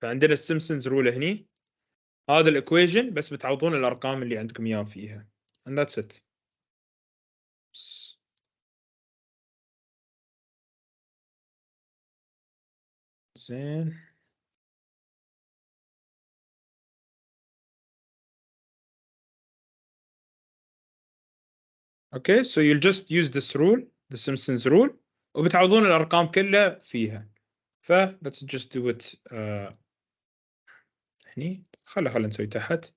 فعندنا Simpson's rule هني, هذا الايكويشن بس بتعوضون الارقام اللي عندكم اياها فيها and that's it. زين. Okay, so you'll just use this rule, the Simpson's rule, وبتعوضون الأرقام كلها فيها. let's just do it هني. خلينا نسوي تحت.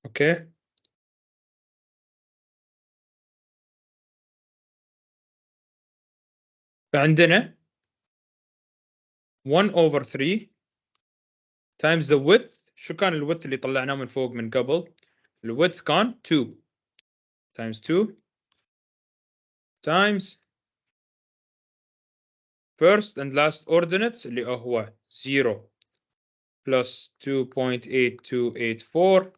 Okay. فعندنا 1 over 3 times the width. شو كان الويدث اللي طلعناه من فوق من قبل؟ الويدث كان 2 times 2 times first and last ordinates اللي هو 0 plus 2.8284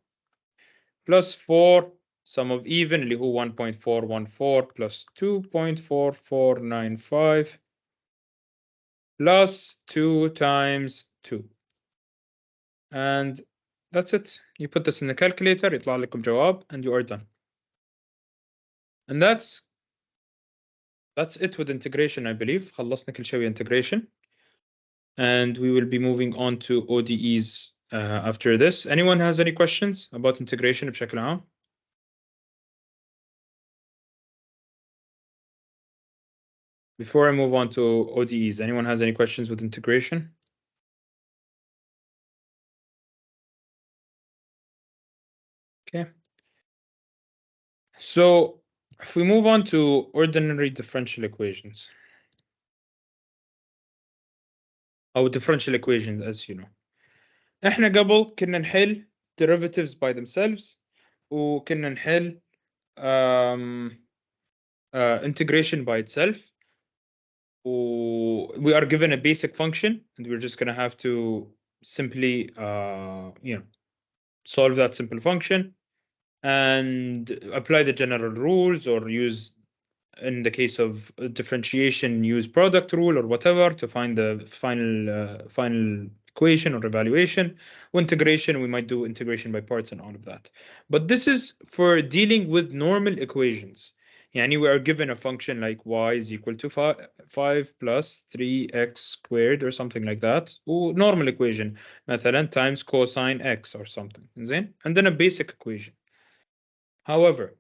plus 4 sum of even اللي هو 1.414 plus 2.4495 plus 2 times 2 and that's it. You put this in the calculator يطلع لكم جواب and you are done. And that's it with integration, I believe. خلصنا كل شيء integration and we will be moving on to ODEs after this. Anyone has any questions about integration بشكل عام? Before I move on to ODEs, anyone has any questions with integration? Okay. So if we move on to ordinary differential equations, or differential equations, as you know. احنا قبل كنا نحل derivatives by themselves وكنا نحل integration by itself. We are given a basic function and we're just going to have to simply solve that simple function and apply the general rules, or use, in the case of differentiation, use product rule or whatever to find the final equation or evaluation. Integration, we might do integration by parts and all of that. But this is for dealing with normal equations. Yani we are given a function like y is equal to 5 plus 3x squared or something like that. Normal equation, مثلا times cosine x or something. And then a basic equation. However,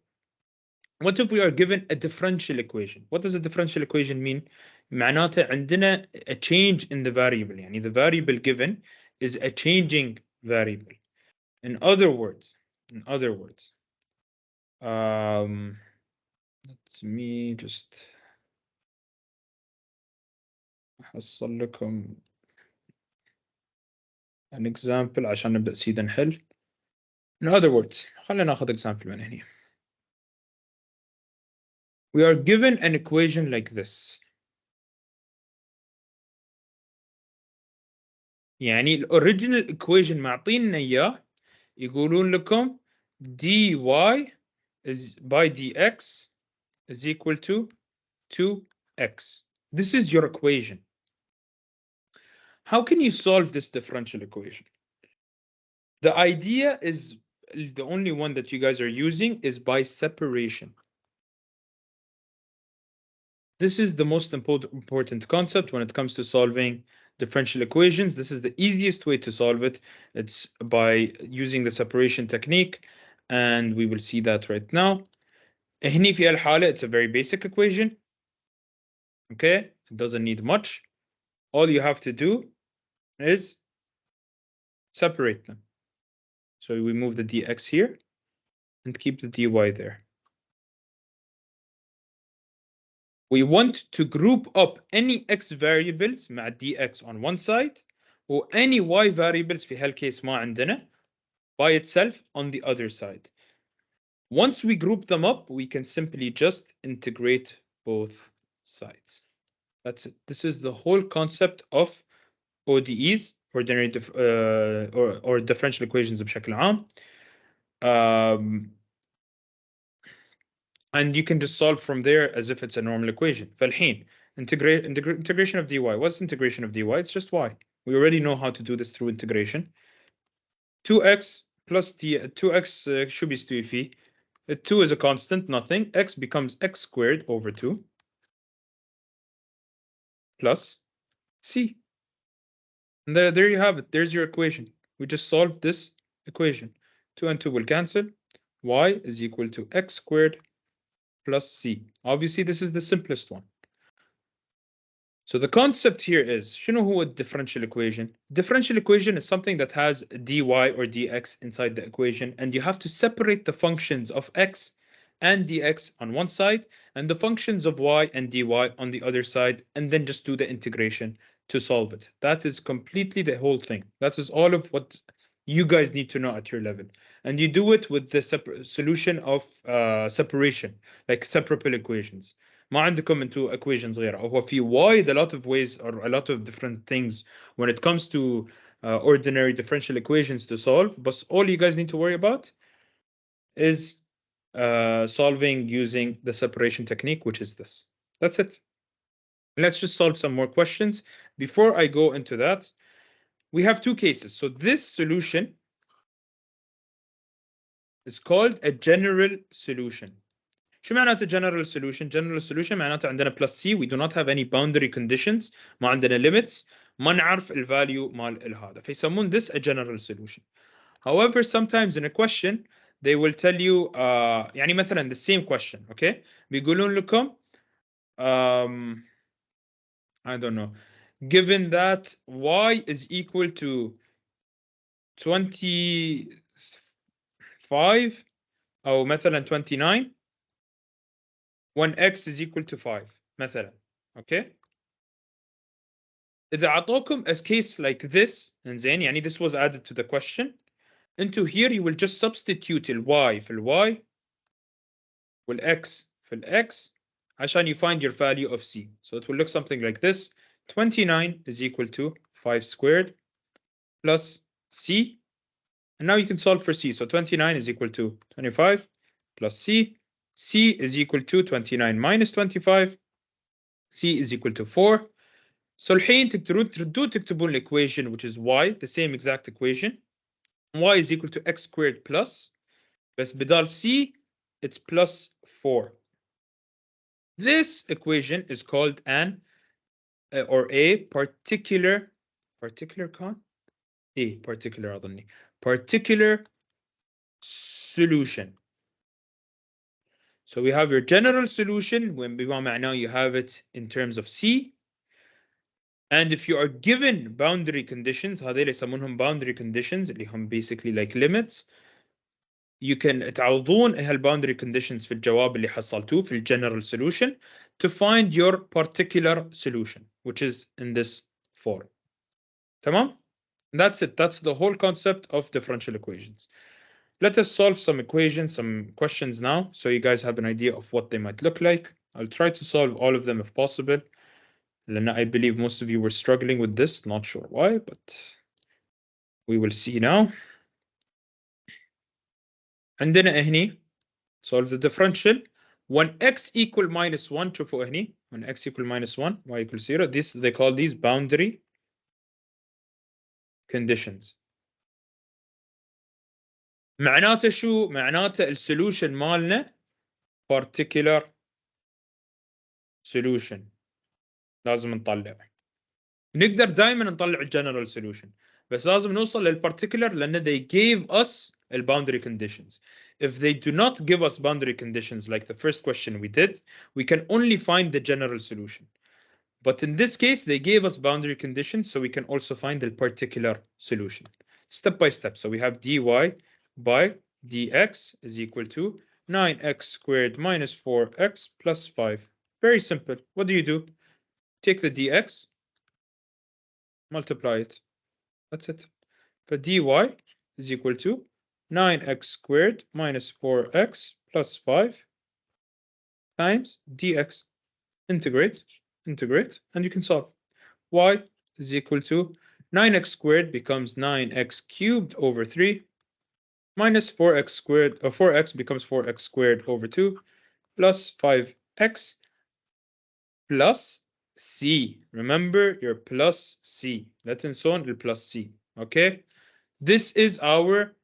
what if we are given a differential equation? What does a differential equation mean? معناته عندنا a change in the variable. يعني the variable given is a changing variable. In other words, let me just أحصل لكم an example عشان نبدأ سيدا نحل. In other words, خلينا ناخذ example من هنا. We are given an equation like this. يعني ال original equation معطينا إياه يقولون لكم dy is by dx is equal to 2x. This is your equation. How can you solve this differential equation? The idea is, the only one that you guys are using is by separation. This is the most important concept when it comes to solving differential equations. This is the easiest way to solve it. It's by using the separation technique, and we will see that right now. هني في الحالة it's a very basic equation. Okay, it doesn't need much. All you have to do is separate them. So we move the dx here and keep the dy there. We want to group up any x variables مع dx on one side or any y variables في هالكيس ما عندنا by itself on the other side. Once we group them up, we can simply just integrate both sides. That's it. This is the whole concept of ODEs, ordinary or differential equations بشكل عام. And you can just solve from there as if it's a normal equation. فالحين integration of dy. What's integration of dy? It's just y. We already know how to do this through integration. 2x plus d 2x should be stiffy. 2 is a constant, nothing. X becomes x squared over 2 plus c. And there you have it. There's your equation. We just solved this equation. 2 and 2 will cancel. Y is equal to x squared plus c. Obviously, this is the simplest one. So the concept here is, شنو هو differential equation? Differential equation is something that has dy or dx inside the equation, and you have to separate the functions of x and dx on one side, and the functions of y and dy on the other side, and then just do the integration to solve it. That is completely the whole thing. That is all of what you guys need to know at your level. And you do it with the solution of separation, like separable equations. ما عندكم انتو equations غيرها. هو في wide a lot of ways or a lot of different things when it comes to ordinary differential equations to solve, but all you guys need to worry about is solving using the separation technique, which is this. That's it. Let's just solve some more questions. Before I go into that, we have two cases. So this solution is called a general solution. شو معناته general solution؟ general solution معناته عندنا plus c, we do not have any boundary conditions, ما عندنا limits, ما نعرف الفاليو مال هذا، فيسمون this a general solution. However, sometimes in a question they will tell you يعني مثلا the same question, okay? بيقولون لكم I don't know, given that y is equal to 25 أو مثلا 29 when x is equal to 5 مثلا. Okay, إذا عطوكم a case like this إنزين يعني this was added to the question, into here you will just substitute ال y في ال y وال x في ال x عشان you find your value of c. So it will look something like this. 29 is equal to 5 squared plus c. And now you can solve for c. So 29 is equal to 25 plus c. c is equal to 29 minus 25. c is equal to 4. So الحين تردوا تكتبون equation which is y, the same exact equation. Y is equal to x squared plus, بس بدال c, it's plus 4. This equation is called an or a particular solution. So we have your general solution when بما معناه you have it in terms of c. And if you are given boundary conditions, هذول يسمونهم boundary conditions اللي هم basically like limits, you can تعوضون هالboundary conditions في الجواب اللي حصلتوه في general solution to find your particular solution, which is in this form. تمام? That's it. That's the whole concept of differential equations. Let us solve some equations, some questions now, so you guys have an idea of what they might look like. I'll try to solve all of them if possible. I believe most of you were struggling with this, not sure why, but we will see now. عندنا هني solve the differential when x equal minus 1. شوفوا هني when x equal minus 1, y equal 0. This they call these boundary conditions. معناته شو؟ معناته السولوشن مالنا particular solution. لازم نطلع. نقدر دائما نطلع الجنرال solution، بس لازم نوصل للبارتيكولر لان they gave us boundary conditions. If they do not give us boundary conditions like the first question we did, we can only find the general solution. But in this case, they gave us boundary conditions, so we can also find the particular solution. Step by step. So we have dy by dx is equal to 9x squared minus 4x plus 5. Very simple. What do? Take the dx, multiply it. That's it. But dy is equal to 9x squared minus 4x plus 5 times dx. Integrate, and you can solve. Y is equal to 9x squared becomes 9x cubed over 3 minus 4x squared, 4x becomes 4x squared over 2 plus 5x plus c. Remember your plus c. لا تنسون the plus c. Okay? This is our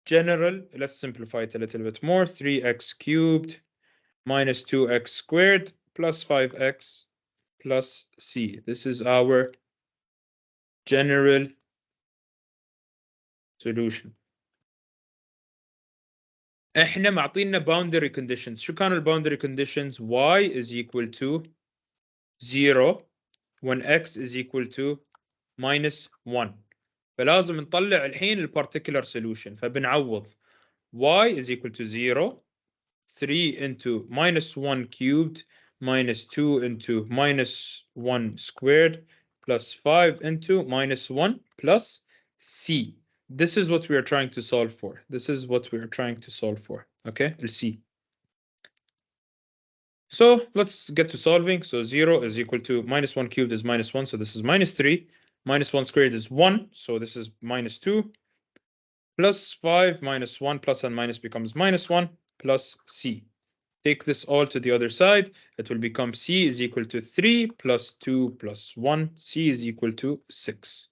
general. Let's simplify it a little bit more. 3x cubed minus 2x squared plus 5x plus c. This is our general solution. احنا معطينا boundary conditions. شو كانوا boundary conditions? Y is equal to 0 when x is equal to minus 1. فلازم نطلع الحين particular solution. فبنعوض y is equal to 0, 3 into minus 1 cubed minus 2 into minus 1 squared plus 5 into minus 1 plus c. This is what we are trying to solve for. Okay, we'll see. So let's get to solving. So 0 is equal to minus 1 cubed is minus 1. So this is minus 3. Minus 1 squared is 1. So this is minus 2. Plus 5 minus 1 plus and minus becomes minus 1 plus c. Take this all to the other side. It will become c is equal to 3 plus 2 plus 1. C is equal to 6.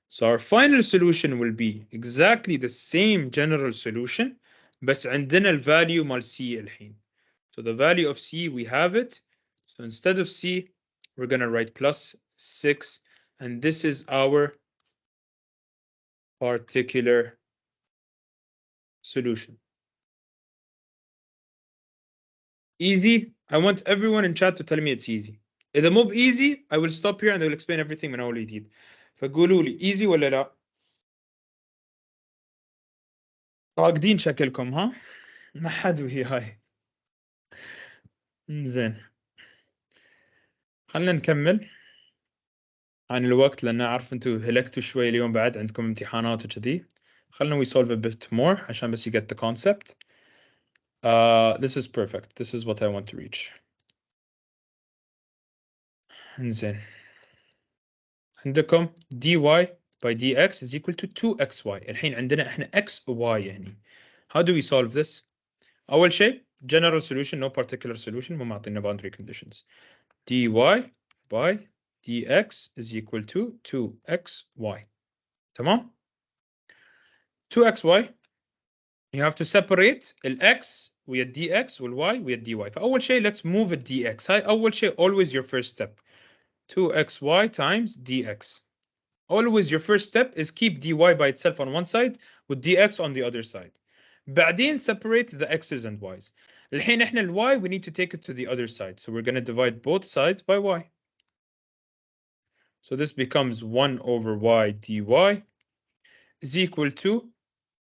So our final solution will be exactly the same general solution, بس عندنا الvalue مال c الحين. So the value of c, we have it. So instead of c, we're going to write plus 6. And this is our particular solution. Easy? I want everyone in chat to tell me it's easy. إذا مو easy, I will stop here and I will explain everything من أول جديد. فقولوا لي easy ولا لا؟ راقدين شكلكم ها؟ ما حد وياي. زين. خلينا نكمل عن الوقت لأن أعرف أنتوا هلكتوا شوي اليوم بعد عندكم امتحانات وكذي. خلينا we solve a bit more عشان بس you get the concept. This is perfect. This is what I want to reach. زين. عندكم dy by dx is equal to 2xy. الحين عندنا احنا x و y يعني. How do we solve this? أول شيء general solution, no particular solution, مو معطينا boundary conditions. dy by dx is equal to 2xy. تمام؟ 2xy, you have to separate x ويا dx والy ويا dy. فأول شيء let's move it dx. هاي أول شيء, always your first step. 2xy times dx. Always your first step is keep dy by itself on one side with dx on the other side. بعدين separate the x's and y's. الحين احنا y, we need to take it to the other side. So we're going to divide both sides by y. So this becomes 1 over y dy is equal to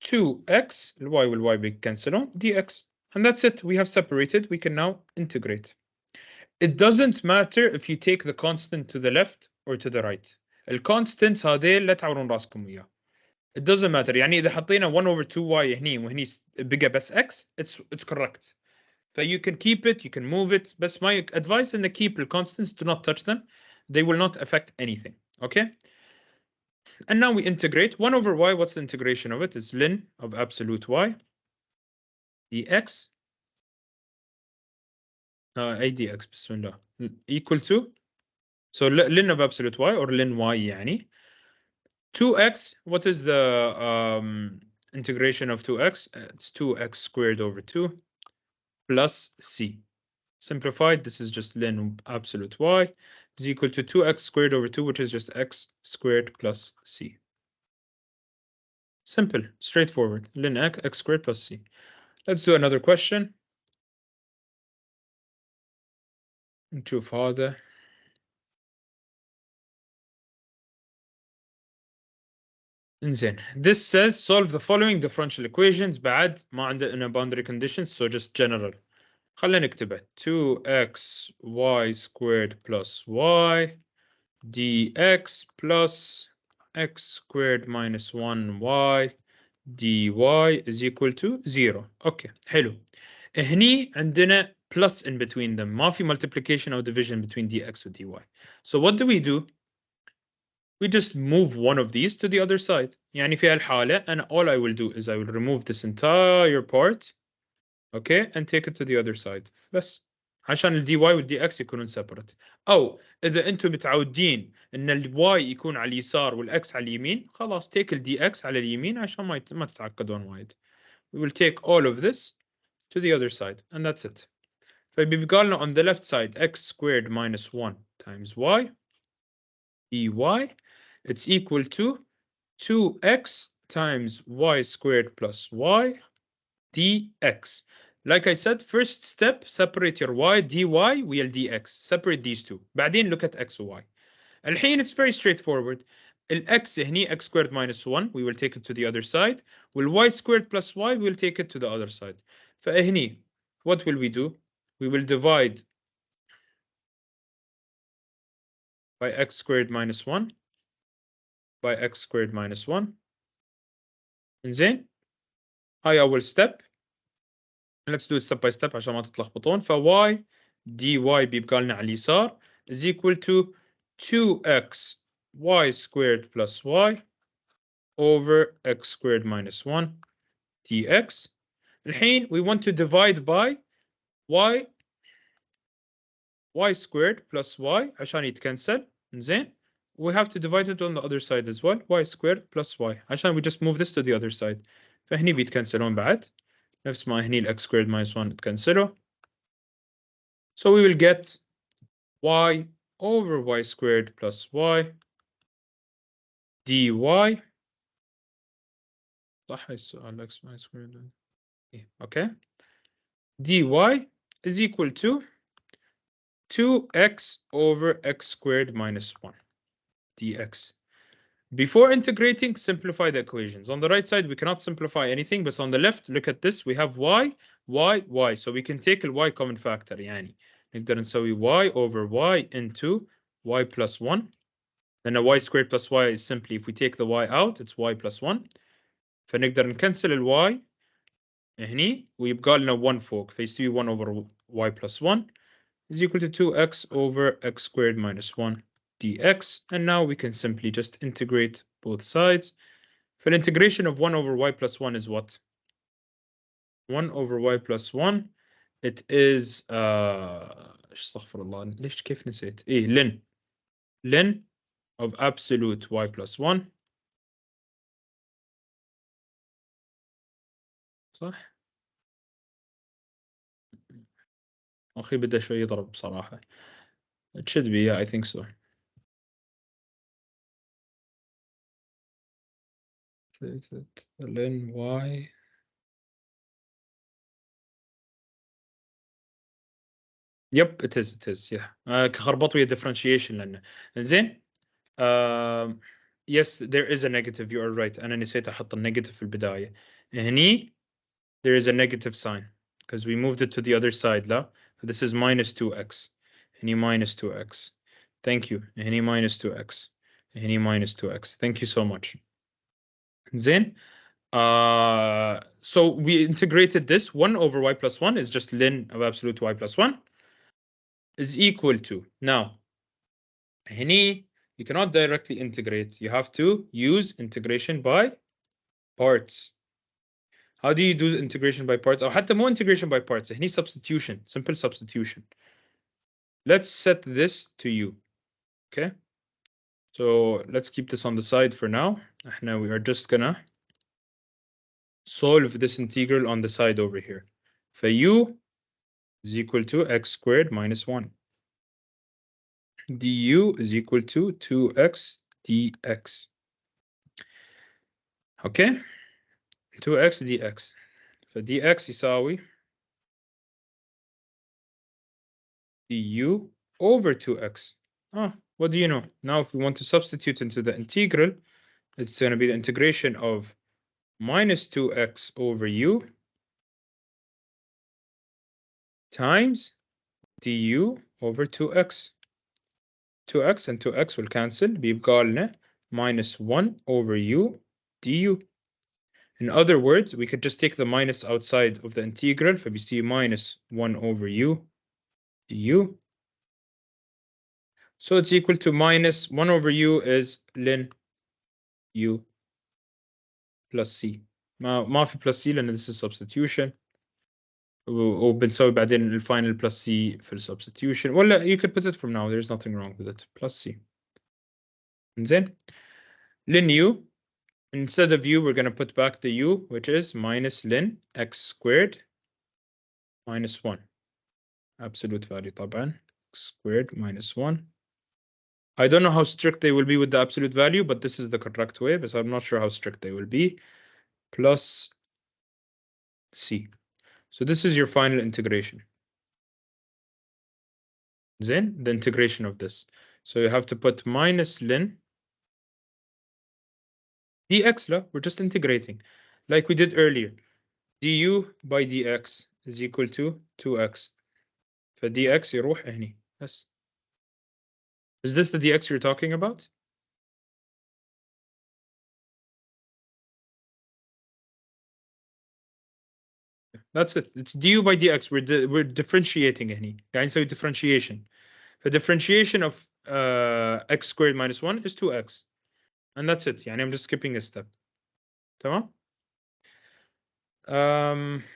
2x, y will y be cancel dx. And that's it. We have separated. We can now integrate. It doesn't matter if you take the constant to the left or to the right. الconstants هذيل لا تعورون راسكم وياه. It doesn't matter. يعني إذا حطينا 1 over 2y هني وهني بقى بس x, it's correct. So you can keep it, you can move it. But my advice is to keep the constants, do not touch them. They will not affect anything. Okay? And now we integrate 1 over y. What's the integration of it? It's ln of absolute y dx dx bismillah equal to, so ln of absolute y or ln y يعني 2x. What is the integration of 2x? It's 2x squared over 2 plus c. Simplified, this is just ln of absolute y is equal to 2x squared over 2, which is just x squared plus c. Simple, straightforward. Ln x squared plus c. Let's do another question. نشوف هذا. إنزين. This says solve the following differential equations. بعد ما عندنا boundary conditions, so just general. خلينا نكتبها 2xy squared plus y dx plus x squared minus 1y dy is equal to 0. اوكي حلو. هني عندنا plus in between them. ما في multiplication or division between dx and dy. So what do? We just move one of these to the other side. يعني في هالحالة and all I will do is I will remove this entire part, okay, and take it to the other side. بس عشان ال dy وال dx يكونون separate. أو إذا أنتم متعودين إن ال y يكون على اليسار وال x على اليمين، خلاص take ال dx على اليمين عشان ما تتعقدون وايد. We will take all of this to the other side and that's it. فبيبقى لنا on the left side x squared minus 1 times y dy, it's equal to 2x times y squared plus y dx. Like I said, first step, separate your y dy ويا dx. Separate these two. بعدين look at x و y. الحين it's very straightforward. x هني x squared minus 1, we will take it to the other side. y squared plus y, we will take it to the other side. فهني, what will we do? We will divide by x squared minus 1 by x squared minus 1. إنزين. هاي أول step. Let's do it step by step عشان ما تتلخبطون. y dy بيبقى لنا على اليسار is equal to 2x y squared plus y over x squared minus 1 dx. الحين we want to divide by y squared plus y عشان يتكنسل. زين. We have to divide it on the other side as well. y squared plus y عشان we just move this to the other side. فهني بيتكنسلون بعد. نفس ما هني ال x squared minus 1 تكنسله. So we will get y over y squared plus y dy. صح السؤال x y squared. Okay. dy is equal to 2x over x squared minus 1 dx. Before integrating, simplify the equations. On the right side, we cannot simplify anything, but on the left, look at this. We have y, y, y. So we can take the y common factor. يعني نقدر نسوي y over y into y plus 1. Then a y squared plus y is simply, if we take the y out, it's y plus 1. فنقدر نكنسل ال y هني ويبقى لنا 1 فوق. فيستوي 1 over y plus 1 is equal to 2x over x squared minus 1 dx. And now we can simply just integrate both sides. For the integration of 1 over y plus 1 is what? 1 over y plus 1. It is استغفر الله ليش كيف نسيت؟ ln of absolute y plus 1. صح؟ أخي بدأ شوي يضرب بصراحة. It should be, yeah, I think so. ln y. Yep, it is, yeah. خربط ويا differentiation لأنه. زين. Yes, there is a negative, you are right. أنا نسيت أحط النيجاتيف في البداية. هني there is a negative sign because we moved it to the other side. لا. This is minus 2x. هني minus 2x. Thank you. هني minus 2x. هني minus 2x. Thank you so much. زين. So we integrated this. 1 over y plus 1 is just ln of absolute y plus 1 is equal to. Now, هني you cannot directly integrate. You have to use integration by parts. How do you do integration by parts? أو حتى مو integration by parts. هني substitution. Simple substitution. Let's set this to u. Okay. So let's keep this on the side for now. Now we are just gonna solve this integral on the side over here. For u is equal to x squared minus 1. du is equal to 2x dx. Okay. 2x dx. فdx يساوي du over 2x. What do you know? Now if we want to substitute into the integral, it's going to be the integration of minus 2x over u times du over 2x. 2x and 2x will cancel, بيبقى لنا minus 1 over u du. In other words, we could just take the minus outside of the integral, فبيصير minus 1 over u du. So it's equal to minus 1 over u is ln u plus c. ما في plus c لأن this is substitution. وبنسوي بعدين الفاينل plus c في substitution. ولا you could put it from now, there's nothing wrong with it. Plus c. زين. ln u, instead of u, we're going to put back the u, which is minus ln x squared minus 1. Absolute value طبعا. X squared minus 1. I don't know how strict they will be with the absolute value, but this is the correct way, but I'm not sure how strict they will be. Plus c. So this is your final integration. Then the integration of this. So you have to put minus ln dx. We're just integrating like we did earlier. du by dx is equal to 2x. For dx يروح هني. Yes. Is this the dx you're talking about? That's it. It's du by dx. We're differentiating هني. قاعد نسوي differentiation. The differentiation of x squared minus 1 is 2x. And that's it. يعني I'm just skipping a step. تمام?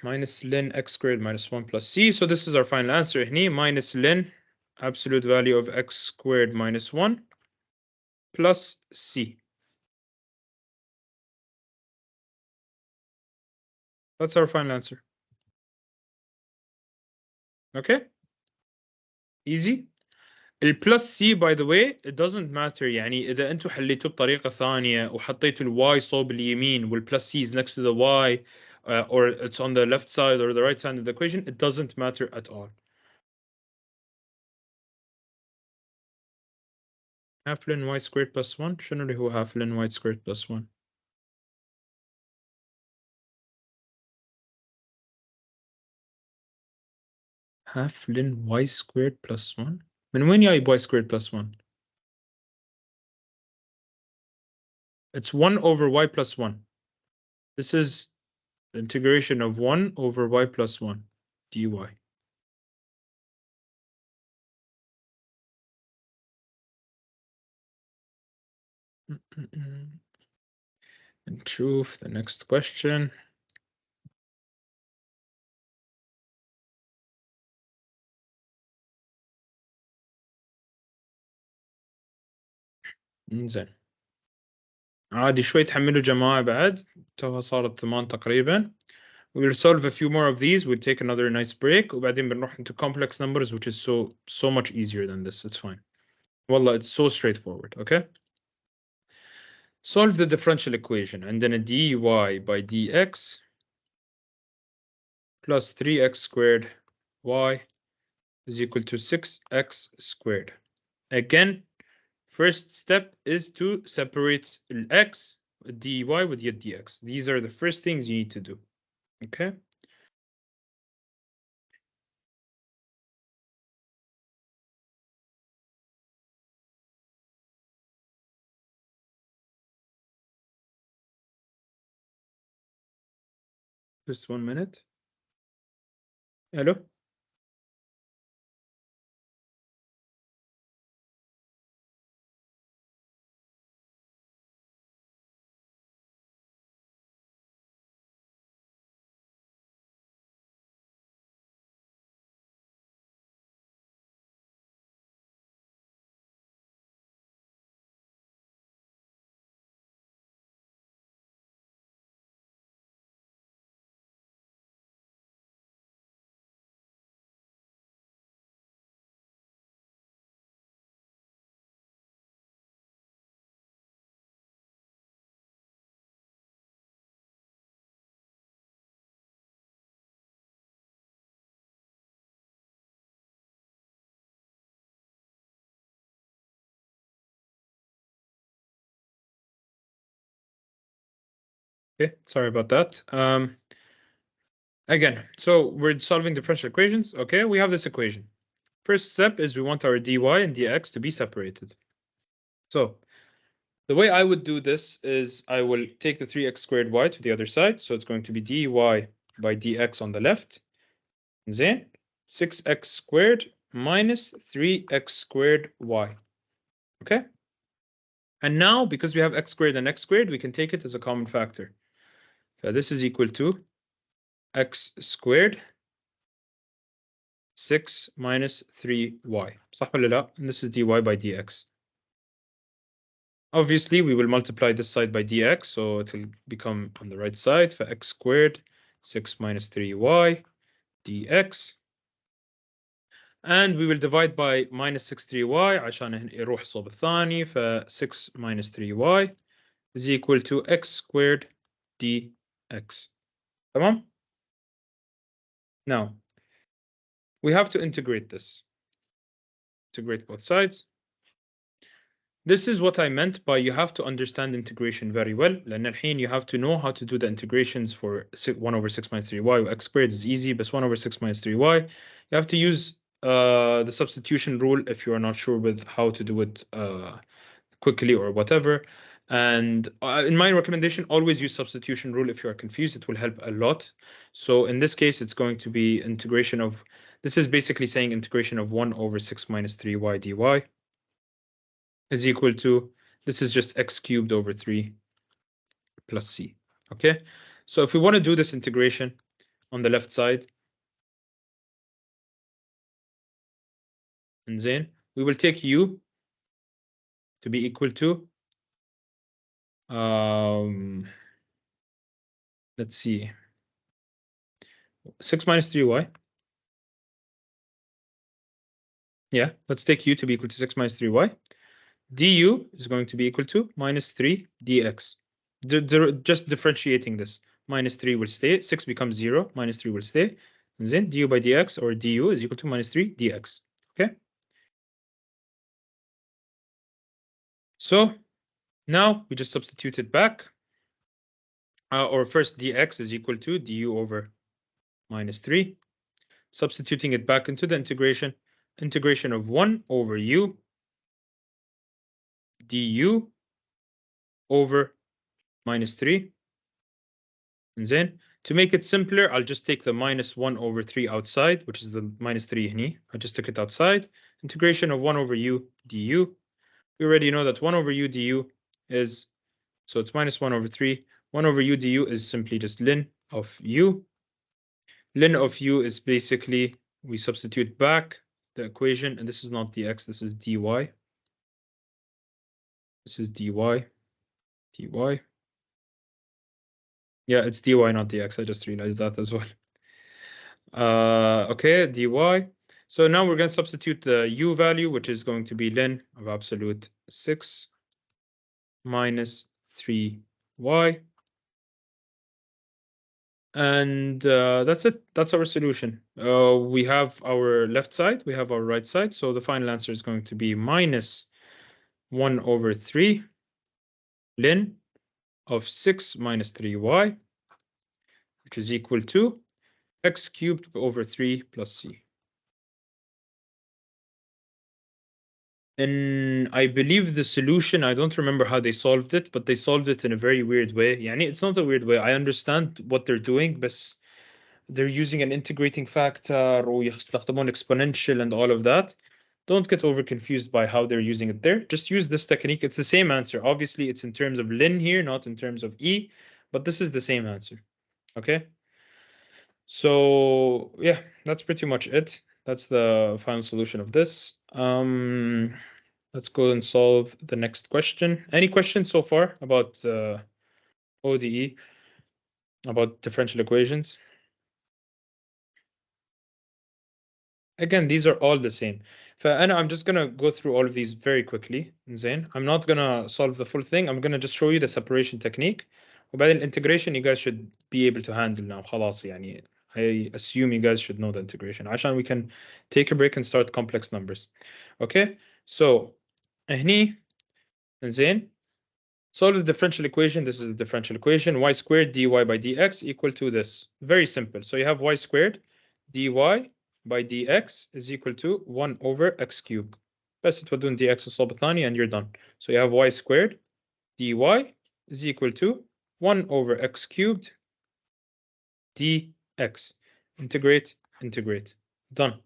Minus ln x squared minus 1 plus c. So this is our final answer هني. Minus ln absolute value of x squared minus 1 plus c. That's our final answer. Okay? Easy. البلس سي by the way it doesn't matter. يعني إذا أنتوا حليتوه بطريقة ثانية وحطيتوا الواي صوب اليمين والبلس c is next to the y or it's on the left side or the right side of the equation, it doesn't matter at all. half ln y squared plus 1. شنو اللي هو half ln y squared plus 1؟ half ln y squared plus 1. من وين جاي y squared plus 1؟ It's 1 over y plus 1. This is the integration of 1 over y plus 1 dy. نشوف the next question. زين عادي شوي تحملوا جماعة بعد توها صارت 8 تقريبا. We'll solve a few more of these. We'll take another nice break وبعدين بنروح into complex numbers, which is so much easier than this. It's fine. Wallah, it's so straightforward. Okay. Solve the differential equation and then a dy by dx plus 3x squared y is equal to 6x squared. Again, first step is to separate x dy with your dx. These are the first things you need to do. Okay. Just 1 minute. Hello. Okay, sorry about that. Again, so we're solving differential equations. Okay, we have this equation. First step is we want our dy and dx to be separated. So the way I would do this is I will take the 3x squared y to the other side. So it's going to be dy by dx on the left. Then 6x squared minus 3x squared y. Okay? And now, because we have x squared and x squared, we can take it as a common factor. So this is equal to x squared 6 minus 3y. صح ولا لا? And this is dy by dx. Obviously, we will multiply this side by dx, so it will become on the right side for x squared 6 minus 3y dx. And we will divide by minus 6-3y عشان يروح صوب الثاني ف 6 minus 3y is equal to x squared dx. تمام? Now, we have to integrate this. Integrate both sides. This is what I meant by you have to understand integration very well. لأن الحين you have to know how to do the integrations for 1 over 6 minus 3y. X squared is easy, but 1 over 6 minus 3y. You have to use the substitution rule if you are not sure with how to do it quickly or whatever. And in my recommendation, always use substitution rule if you are confused. It will help a lot. So in this case, it's going to be integration of, this is basically saying integration of 1 over 6 minus 3y dy is equal to, this is just x cubed over 3 plus c. Okay, so if we want to do this integration on the left side, and then we will take u to be equal to, let's see, 6 minus 3y. Yeah, let's take u to be equal to 6 minus 3y. du is going to be equal to minus 3 dx. Just differentiating this. Minus 3 will stay, 6 becomes 0, minus 3 will stay. And then du by dx, or du, is equal to minus 3 dx. Okay? So now we just substitute it back. Or first dx is equal to du over minus 3. Substituting it back into the integration. Integration of 1 over u du over minus 3. And then to make it simpler, I'll just take the minus 1 over 3 outside, which is the minus 3 here. I just took it outside. Integration of 1 over u du. We already know that 1 over u du is, so it's minus 1 over 3. 1 over u du is simply just ln of u. Ln of u is basically, we substitute back the equation, and this is not dx, this is dy. This is dy, dy. Yeah, it's dy, not dx. I just realized that as well. Okay, dy. So now we're going to substitute the u value, which is going to be ln of absolute 6 minus 3y. And that's it. That's our solution. We have our left side, we have our right side. So the final answer is going to be minus 1 over 3 ln of 6 minus 3y, which is equal to x cubed over 3 plus c. And I believe the solution, I don't remember how they solved it, but they solved it in a very weird way. Yani it's not a weird way. I understand what they're doing, but they're using an integrating factor ويستخدمون exponential and all of that. Don't get over confused by how they're using it there. Just use this technique. It's the same answer. Obviously, it's in terms of ln here, not in terms of e, but this is the same answer. Okay. So yeah, that's pretty much it. That's the final solution of this. Let's go and solve the next question. Any questions so far about ODE, about differential equations? Again, these are all the same. I'm just gonna go through all of these very quickly. Zain. I'm not gonna solve the full thing. I'm gonna just show you the separation technique. وبعدين integration you guys should be able to handle now. خلاص يعني. I assume you guys should know the integration. عشان we can take a break and start complex numbers. Okay, so هني زين. Solve the differential equation. This is the differential equation. Y squared dy by dx equal to this. Very simple. So you have y squared dy by dx is equal to 1 over x cubed. بس تودون dx الصوب الثاني and you're done. So you have y squared dy is equal to 1 over x cubed dx. Integrate, integrate. Done.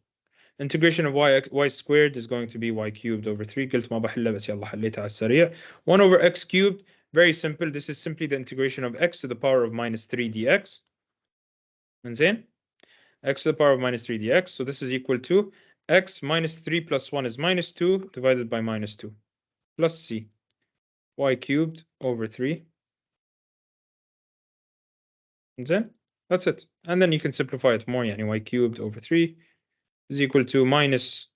Integration of y squared is going to be y cubed over 3. قلت ما بحلها بس يلا حليتها على السريع. 1 over x cubed, very simple. This is simply the integration of x to the power of minus 3 dx. إنزين? X to the power of minus 3 dx. So this is equal to x minus 3 plus 1 is minus 2 divided by minus 2 plus c. Y cubed over 3. إنزين? That's it. And then you can simplify it more. يعني y cubed over 3 is equal to minus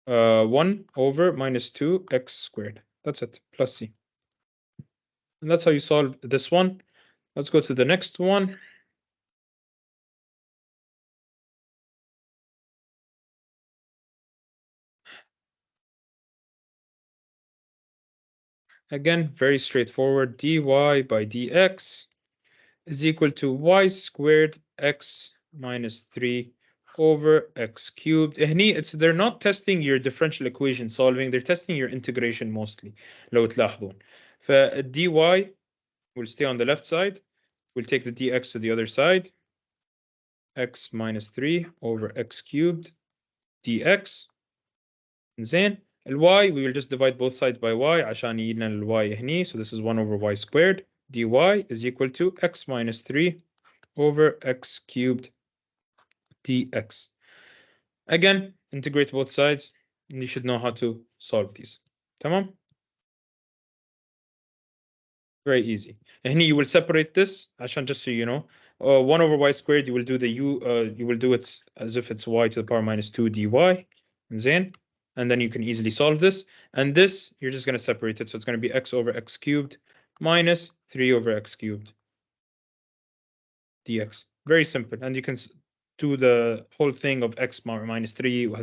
1 over minus 2x squared. That's it, plus c. And that's how you solve this one. Let's go to the next one. Again, very straightforward. dy by dx is equal to y squared x minus 3 over x cubed. They're not testing your differential equation solving, they're testing your integration mostly. لو تلاحظون. dy will stay on the left side. We'll take the dx to the other side. X minus 3 over x cubed dx. زين. y we will just divide both sides by y عشان يجينا y هني. So this is 1 over y squared. dy is equal to x minus 3 over x cubed dx. Again, integrate both sides. And you should know how to solve these. تمام? Very easy. And you will separate this عشان just so you know. 1 over y squared, you will do you will do it as if it's y to the power minus 2 dy. زين. And then you can easily solve this. And this, you're just going to separate it. So it's going to be x over x cubed minus 3 over x cubed dx. Very simple. And you can do the whole thing of x minus 3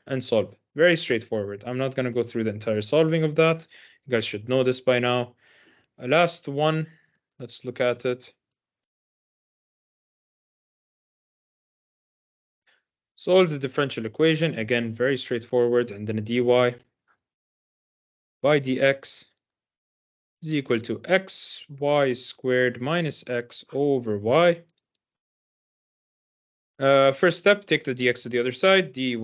and solve. Very straightforward. I'm not going to go through the entire solving of that. You guys should know this by now. Last one, let's look at it. Solve the differential equation. Again, very straightforward. And then a dy by dx is equal to x y squared minus x over y. First step, take the dx to the other side. Dy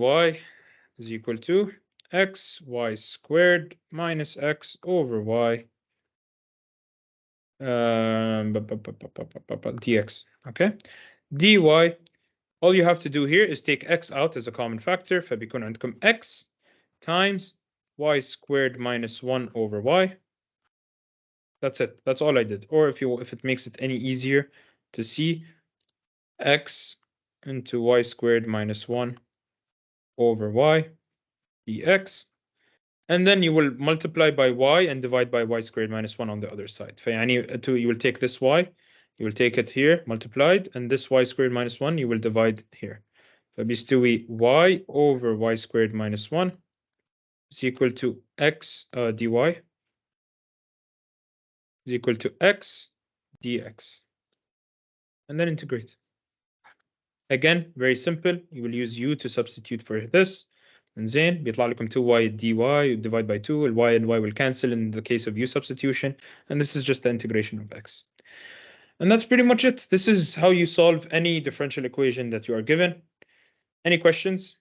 is equal to x y squared minus x over y dx. Okay. dy, all you have to do here is take x out as a common factor. فبيكون عندكم x times y squared minus 1 over y. That's it. That's all I did. Or if it makes it any easier to see, x into y squared minus 1 over y dx. And then you will multiply by y and divide by y squared minus 1 on the other side. You will take this y, you will take it here, multiplied, and this y squared minus 1, you will divide here. فبيستوي y over y squared minus 1 is equal to x dy is equal to x dx. And then integrate. Again, very simple. You will use u to substitute for this. زين بيطلع لكم 2y dy divide by 2. y and y will cancel in the case of u substitution. And this is just the integration of x. And that's pretty much it. This is how you solve any differential equation that you are given. Any questions?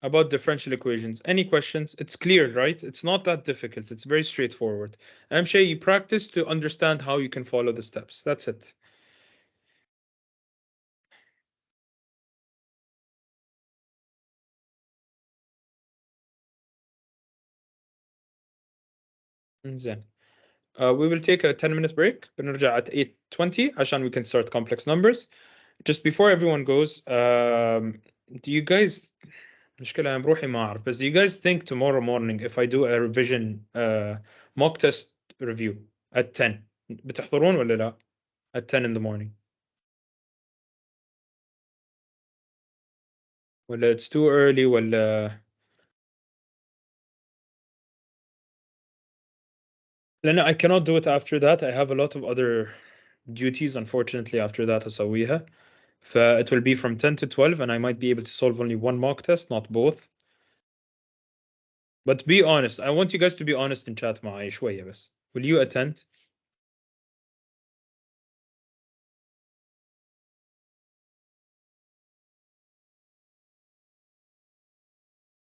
About differential equations? Any questions? It's clear, right? It's not that difficult. It's very straightforward. I'm sure you practice to understand how you can follow the steps. That's it. زين. We will take a 10-minute break. بنرجع at 8:20 عشان we can start complex numbers. Just before everyone goes, do you guys مشكلة أنا بروحي ما أعرف بس do you guys think tomorrow morning if I do a revision mock test review at 10 بتحضرون ولا لا at 10 in the morning ولا it's too early ولا لأن I cannot do it after that. I have a lot of other duties unfortunately after that أسويها. It will be from 10 to 12 and I might be able to solve only one mock test, not both. But be honest. I want you guys to be honest in chat معي شوية بس. Will you attend?